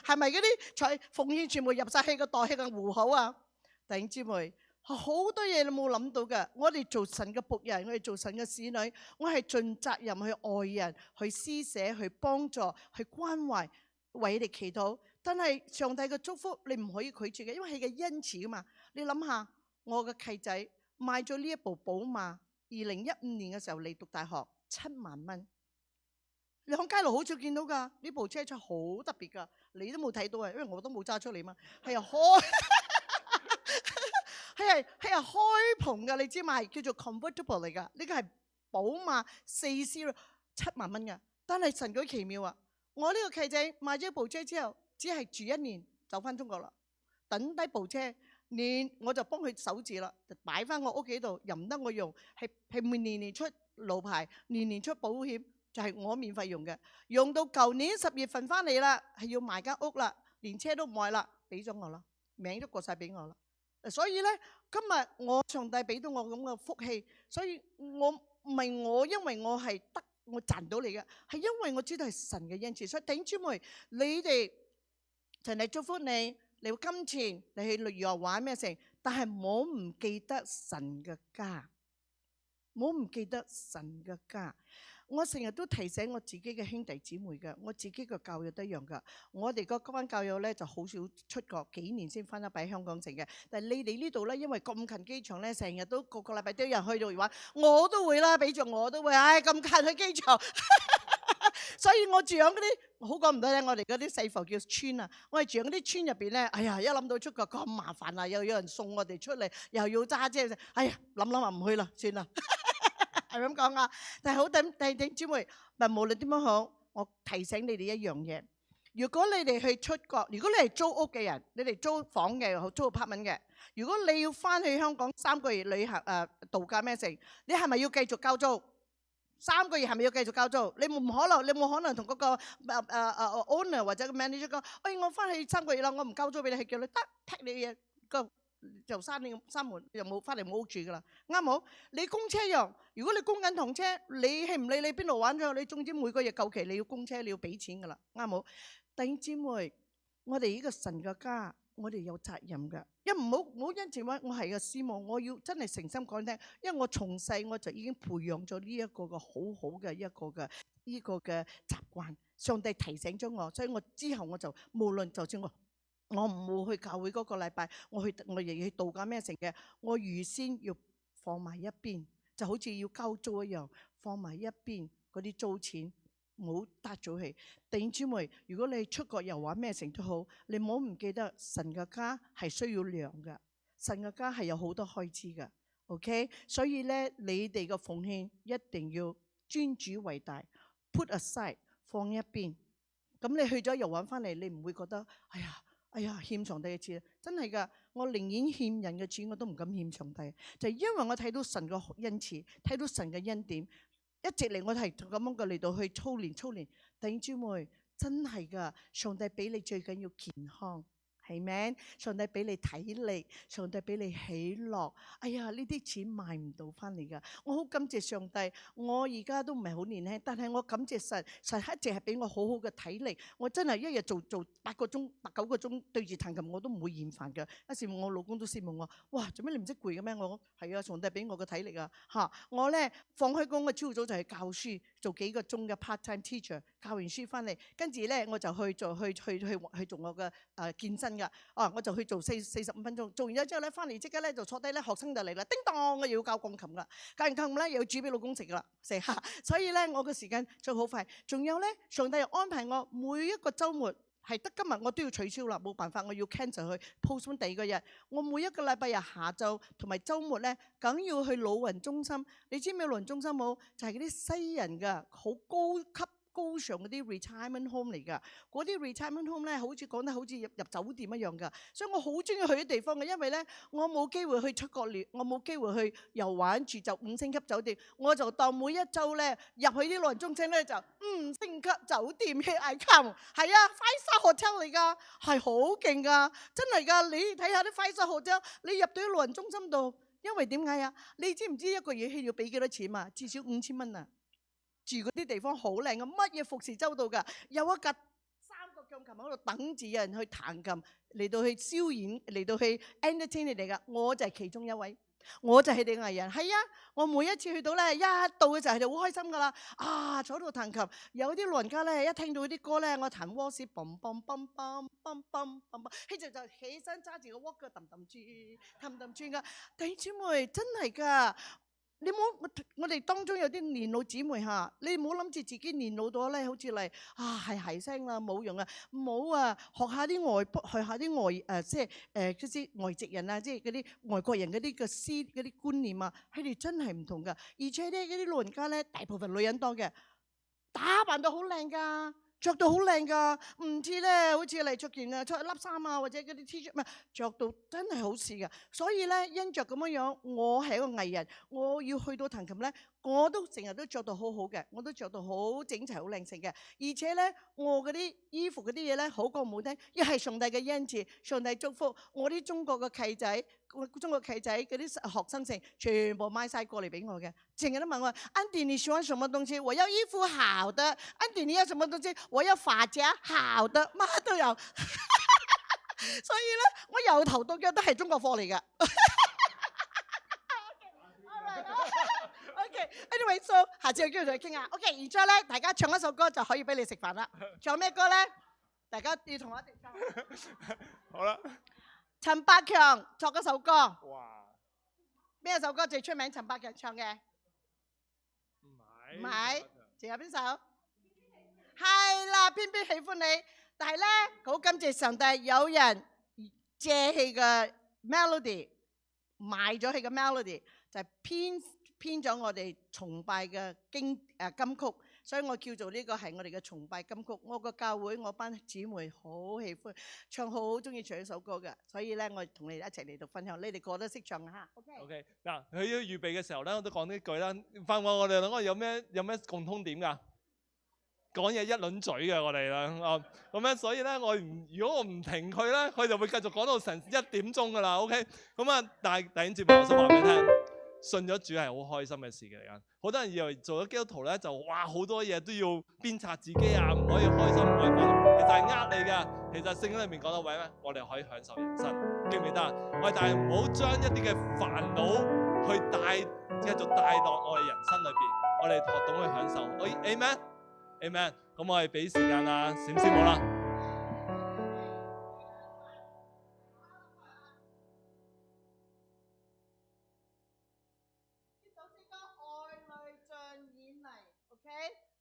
Speaker 2: 係咪嗰啲奉獻全部入晒去個袋去個戶口啊？弟兄姊妹，好多嘢你冇諗到嘅。我哋做神嘅僕人，我哋做神嘅使女，我係盡責任去愛人、去施捨、去幫助、去關懷，為你哋祈禱。但係上帝嘅祝福你唔可以拒絕嘅，因為係嘅恩賜噶嘛。你諗下，我嘅契仔買咗呢一部寶馬，2015年嘅時候嚟讀大學，7萬蚊。你喺街路好少見到㗎，呢部車好特別㗎，你都冇睇到啊，因為我都冇揸出嚟嘛。係啊，係開篷㗎，你知嘛？係叫做 convertible 嚟㗎。呢個係寶馬4 Series 7萬蚊㗎。但係神幾奇妙啊！我呢個契仔買咗部車之後，只係住1年走翻中國啦。等低部車年我就幫佢守字啦，就擺翻我屋企度，任得我用，係年年出路牌，年年出保險。就係我免費用嘅，用到舊年10月份翻嚟啦，係要賣間屋啦，連車都唔賣啦，俾咗我啦，名都過晒俾我啦。所以咧，今日我上帝俾到我咁嘅福氣，所以我唔係我因為我係得我賺到你嘅，係因為我知道係神嘅恩賜。所以弟兄姊妹，你哋神嚟祝福你，你金錢你去旅遊玩咩成，但係唔好唔記得神嘅家，唔好唔記得神嘅家。我成日都提醒我自己嘅兄弟姊妹嘅，我自己嘅教育都一樣噶。我哋嗰班教友咧就好少出國，幾年先翻得俾香港城嘅。但係你哋呢度咧，因為咁近機場咧，成日都個禮拜都有人去到玩，我都會啦，俾着我都會。唉，咁近去機場，所以我住喺嗰啲好講唔得咧，我哋嗰啲細埠叫村啊。我哋住喺嗰啲村入邊咧，哎呀，一諗到出國咁麻煩啊，又有人送我哋出嚟，又要揸車，哎呀，諗話唔去啦，算啦。係咁講啊！但係好弟兄姊妹，無論點樣好，我提醒你哋一樣嘢：如果你哋去出國，如果你係租屋嘅人，你哋租房嘅，租 apartment 嘅，如果你要翻去香港3個月旅行度假咩成，你係咪要繼續交租？3個月係咪要繼續交租？你冇可能同嗰個owner 或者個 manager 講：哎，我翻去3個月啦，我唔交租俾你，係叫你得踢你嘢個。就閂門，又冇翻嚟冇屋住噶啦，啱冇？你供車用，如果你供緊堂車，你係唔理你邊度玩咗，你總之每個月夠期你要供車，你要俾錢噶啦，啱冇？弟兄姊妹，我哋呢個神嘅家，我哋有責任噶，因為唔好因住話我係個師母，我要真係誠心講聽，因為我從細我就已經培養咗呢一個嘅好嘅一個嘅呢個嘅習慣，上帝提醒咗我，所以我之後我就無論就算我唔會去教會嗰個禮拜，我亦去度假咩成嘅，我預先要放埋一邊，就好似要交租一樣，放埋一邊嗰啲租錢，唔好得咗去。弟兄姊妹，如果你出國遊玩咩成都好，你唔好唔記得神嘅家係需要糧嘅，神嘅家係有好多開支嘅。OK， 所以咧，你哋嘅奉獻一定要尊主為大 ，put aside 放一邊。咁你去咗遊玩翻嚟，你唔會覺得哎呀，欠上帝嘅錢，真係噶！我寧願欠人嘅錢，我都唔敢欠上帝。就係因為我睇到神嘅恩賜，睇到神嘅恩典，一直嚟我係咁樣嘅嚟到去操練。弟兄姊妹，真係噶！上帝俾你最緊要健康，係咪？上帝俾你體力，上帝俾你喜樂。哎呀，呢啲錢買唔到翻嚟噶。我好感謝上帝，我而家都唔係好年輕，但係我感謝神，神一直係俾我好好嘅體力。我真係一日做8個鐘、8、9個鐘對住彈琴，我都唔會厭煩嘅。有時我老公都羨慕我，哇，做咩你唔識攰嘅咩？我講係啊，上帝俾我嘅體力啊嚇。我咧放開工嘅朝早就係教書，做幾個鐘嘅 part time teacher， 教完書翻嚟，跟住咧我就去做我嘅健身㗎。我就去做45分鐘，做完咗之後咧，翻嚟即刻咧就坐低咧，學生就嚟啦，叮當我又要教鋼琴啦，教完鋼琴咧又要煮俾老公食噶啦，食下。所以咧我嘅時間就好快。仲有咧，上帝又安排我每一個週末係得今日我都要取消啦，冇辦法，我要 cancel 去 postpone 第二個日。我每一個禮拜日下晝同埋週末咧，梗要去老人中心。你知唔知老人中心冇？就係嗰啲西人㗎，好高級高尚嗰啲 retirement home 嚟㗎，嗰啲 retirement home 咧，好似講得好似入酒店一樣㗎，所以我好中意去啲地方嘅，因為咧我冇機會去出國旅，我冇機會去遊玩住就5星級酒店，我就當每一週咧入去啲老人中心咧就5星級酒店 here I come， 係啊 five star hotel 嚟㗎，係好勁㗎，真係㗎，你睇下啲 five star hotel， 你入到啲老人中心度，因為點解啊？你知唔知一個月要俾幾多錢嘛？至少5000蚊啊！住嗰啲地方好靚嘅，乜嘢服侍周到㗎，有一架3個鋼琴喺度等住有人去彈琴，嚟到去消演，嚟到去 entertain 你哋㗎。我就係其中一位，我就係你藝人。係啊，我每一次去到咧，一到嘅時候係好開心㗎啦。啊，坐喺度彈琴，有啲老人家咧一聽到啲歌咧，我彈 waltz，嘣嘣嘣嘣嘣嘣嘣，佢就起身揸住個 walk 氹氹轉，氹氹轉㗎。弟兄姊妹真係㗎。你冇我哋當中有啲年老姊妹嚇，你唔好諗住自己年老咗咧，好似嚟係聲啦，冇用啊，唔好啊，學下啲外即係嗰啲外籍人啊，即係嗰啲外國人嗰啲嗰啲觀念啊，佢哋真係唔同噶，而且咧嗰啲老人家咧，大部分女人多嘅，打扮到好靚噶。着到好靚㗎，唔知咧，好似嚟着件啊，着一粒衫啊，或者嗰啲 T 恤，唔係着到真係好似嘅。所以咧，因着咁樣，我係一個藝人，我要去到彈琴咧，我都成日都着到好好嘅，我都着到好整齊、好靚性嘅。而且咧，我嗰啲衣服嗰啲嘢咧，好過唔好聽，一係上帝嘅恩賜，上帝祝福我啲中國嘅契仔。中國契仔嗰啲學生證全部買晒過嚟俾我嘅，成日都問我 Andy 你喜歡什麼東西？我要衣服好的。Andy 你要什麼東西？我要髮夾好的，乜都有。所以咧，我由頭到腳都係中國貨嚟嘅。OK，anyway， so 下次有機會再傾下。OK， 然之後咧，大家唱一首歌就可以俾你食飯啦。唱咩歌咧？大家要同我一齊唱。
Speaker 1: 好啦。
Speaker 2: 陳百強作嗰首歌，
Speaker 1: 哇！
Speaker 2: 邊一首歌最出名？陳百強唱嘅？唔係，仲有邊首？係啦，偏偏喜歡你。但係咧，好感謝上帝，有人借佢嘅 melody， 賣咗佢嘅 melody， 就係編咗我哋崇拜嘅金曲。所以我叫做呢個係我哋嘅崇拜金曲。我個教會我班姊妹好喜歡唱，好中意唱呢首歌嘅。所以咧，我同你哋一齊嚟到分享。你哋個個都識唱嚇。OK。
Speaker 1: 嗱，佢要預備嘅時候咧，我都講呢句啦。發覺我哋兩個有咩共通點㗎？講嘢一輪嘴嘅我哋啦。咁樣所以咧，如果我唔停佢咧，佢就會繼續講到成1點鐘㗎啦。OK。咁啊，但係第一節目我想話俾你聽。信咗主係好開心嘅事嚟㗎，好多人以為做咗基督徒咧就哇好多嘢都要鞭策自己啊，唔可以開心，唔可以快樂，其實係呃你㗎。其實聖經裏面講到位咩？我哋可以享受人生，記唔記得啊？但係唔好將一啲嘅煩惱去繼續帶落我哋人生裏邊，我哋學懂去享受。Amen。咁我哋俾時間啊，閃師母啦。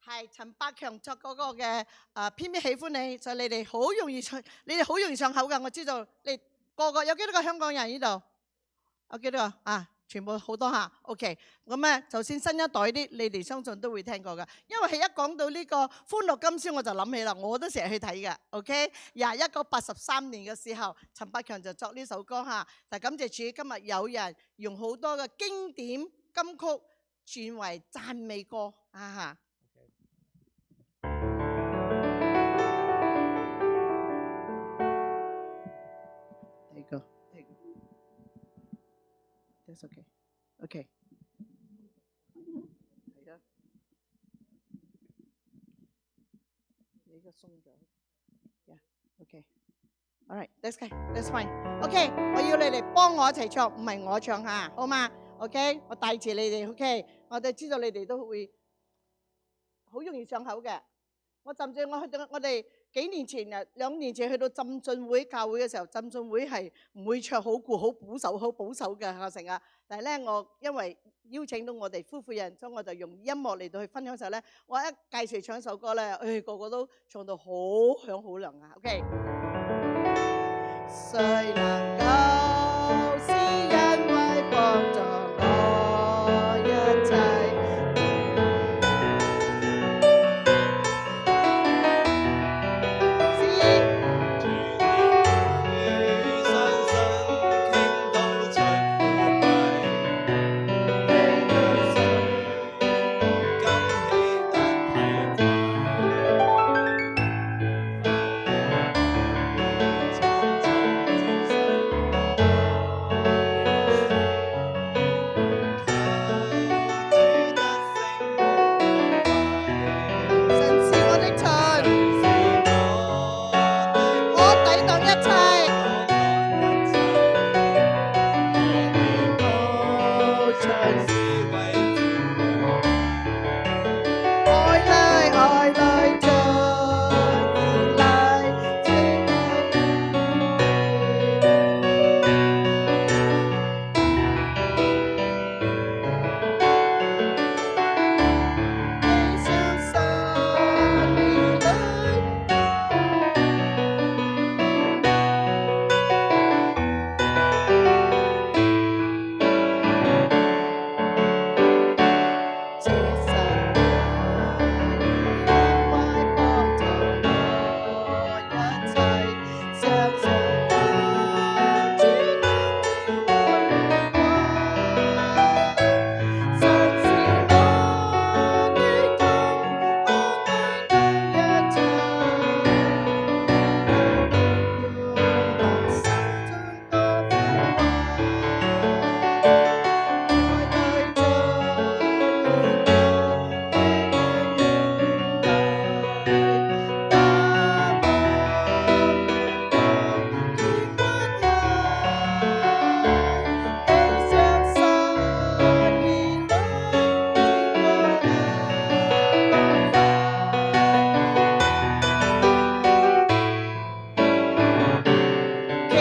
Speaker 2: 係陳百強作嗰個嘅偏偏喜歡你，所以你哋好容易上口㗎。我知道你個個有幾多個香港人呢度？有幾多個啊？全部好多下。OK， 咁咧就算新一代啲，你哋相信都會聽過㗎。因為係一講到呢個歡樂今宵，我就諗起啦，我都成日去睇㗎。OK， 1983年嘅時候，陳百強就作呢首歌嚇。但感謝主，今日有人用好多嘅經典金曲轉為讚美歌啊嚇。That's okay. Okay. 係啊，你個鬆咗。Yeah. Okay. All right. That's okay. That's fine. Okay. 我要你嚟幫我一齊唱，唔係我唱嚇，好嘛 ？OK。我帶住你哋。OK。我哋知道你哋都會好容易上口嘅。我甚至我去到我哋幾年前啊，2年前去到浸信會教會嘅時候，浸信會係唔會唱好固、好保守嘅嚇成啊！但係咧，我因為邀請到我哋夫婦人，所以我就用音樂嚟到去分享嘅時候咧，我一介紹唱一首歌咧，個個都唱到好響好亮啊 ！OK。誰能夠是因為幫助我一切？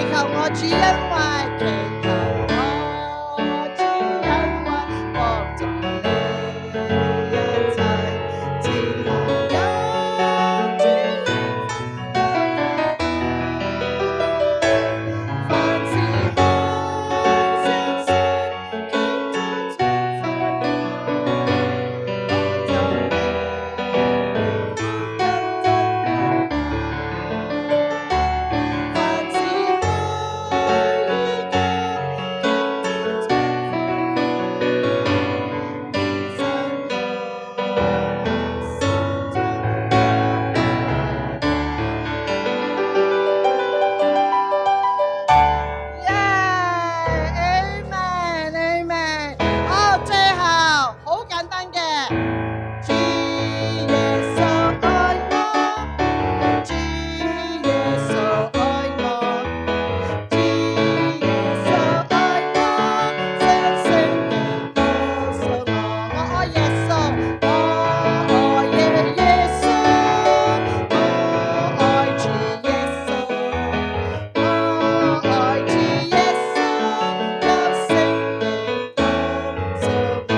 Speaker 2: 求我主，因為祈求我主，因為幫助你一切前行有主，凡事看成是基督出發我就你福音真更大，凡事可以嘅基督出發天生有心中Amen, Amen。好，最後好簡單嘅，主耶穌愛我，主耶穌愛我，主耶穌愛我，星星地告訴我，我愛耶穌，我愛耶穌，我愛主耶穌，我愛主耶穌，有星地告訴我。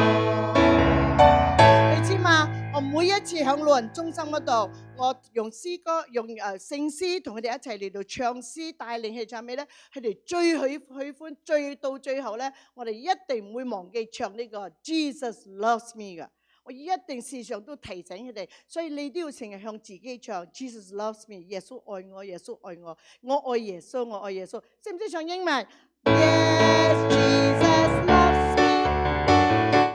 Speaker 2: 你知嘛？我每一次響老人中心嗰度，我用詩歌、用聖詩同佢哋一齊嚟到唱詩，帶領佢哋唱咩咧？佢哋最喜歡，最到最後咧，我哋一定唔會忘記唱呢個 Jesus Loves Me 嘅。我一定時常都提醒佢哋，所以你都要成日向自己唱 Jesus Loves Me， 耶穌愛我，耶穌愛我，我愛耶穌，我愛耶穌。識唔識唱英文 ？Yes, Jesus loves me.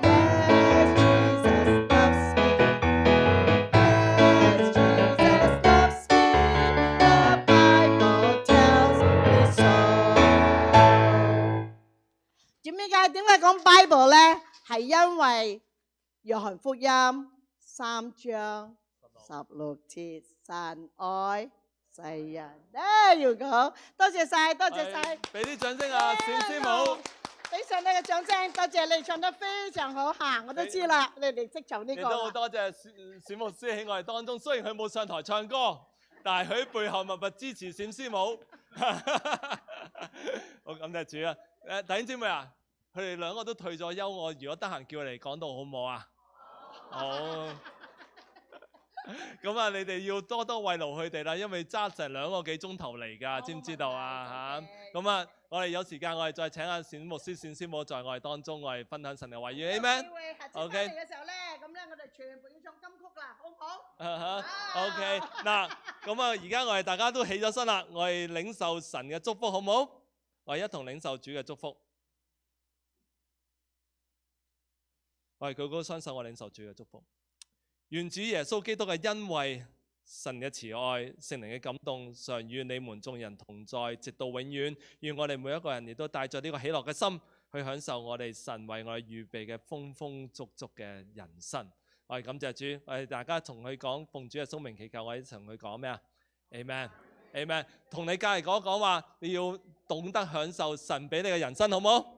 Speaker 2: Yes, Jesus loves me. Yes, Jesus loves me. The Bible tells me so. 點解講 Bible 咧？係因為約翰福音3章16節，神愛世人。要講，多謝晒，多謝晒，
Speaker 1: 俾啲掌聲啊，冼師母。
Speaker 2: 俾上你嘅掌聲，多謝你唱得非常好行，我都知啦，你哋識唱呢
Speaker 1: 亦
Speaker 2: 個啦。
Speaker 1: 都好多謝冼牧師喺我哋當中，雖然佢冇上台唱歌，但係佢喺背後默默支持冼師母。好感謝主啊！弟兄姊妹啊，佢哋兩個都退咗休，我如果得閒叫佢嚟講道好唔好啊？好。咁啊，你哋要多多慰勞佢哋啦，因為揸成2個幾鐘頭嚟㗎，知唔知道啊？嚇！咁啊，我哋有時間我哋再請阿冼牧師、冼師母在我哋當中，我哋分享神嘅話語。Amen。
Speaker 2: 下次翻嚟嘅時候咧，咁咧我哋全部要唱金曲啦，好唔好
Speaker 1: ？OK。嗱，咁啊，而家我哋大家都起咗身啦，我哋領受神嘅祝福，好唔好？我哋一同領受主嘅祝福。我哋舉高雙手，我領受主嘅祝福。願主耶穌基督嘅恩惠、神嘅慈愛、聖靈嘅感動，常與你們眾人同在，直到永遠。願我哋每一個人亦都帶着呢個喜樂嘅心，去享受我哋神為我哋預備嘅豐豐足足嘅人生。我哋感謝主，我哋大家同佢講，奉主嘅聖名祈求，我哋同佢講咩啊 ？Amen，Amen。同你隔離講話，你要懂得享受神俾你嘅人生，好唔好？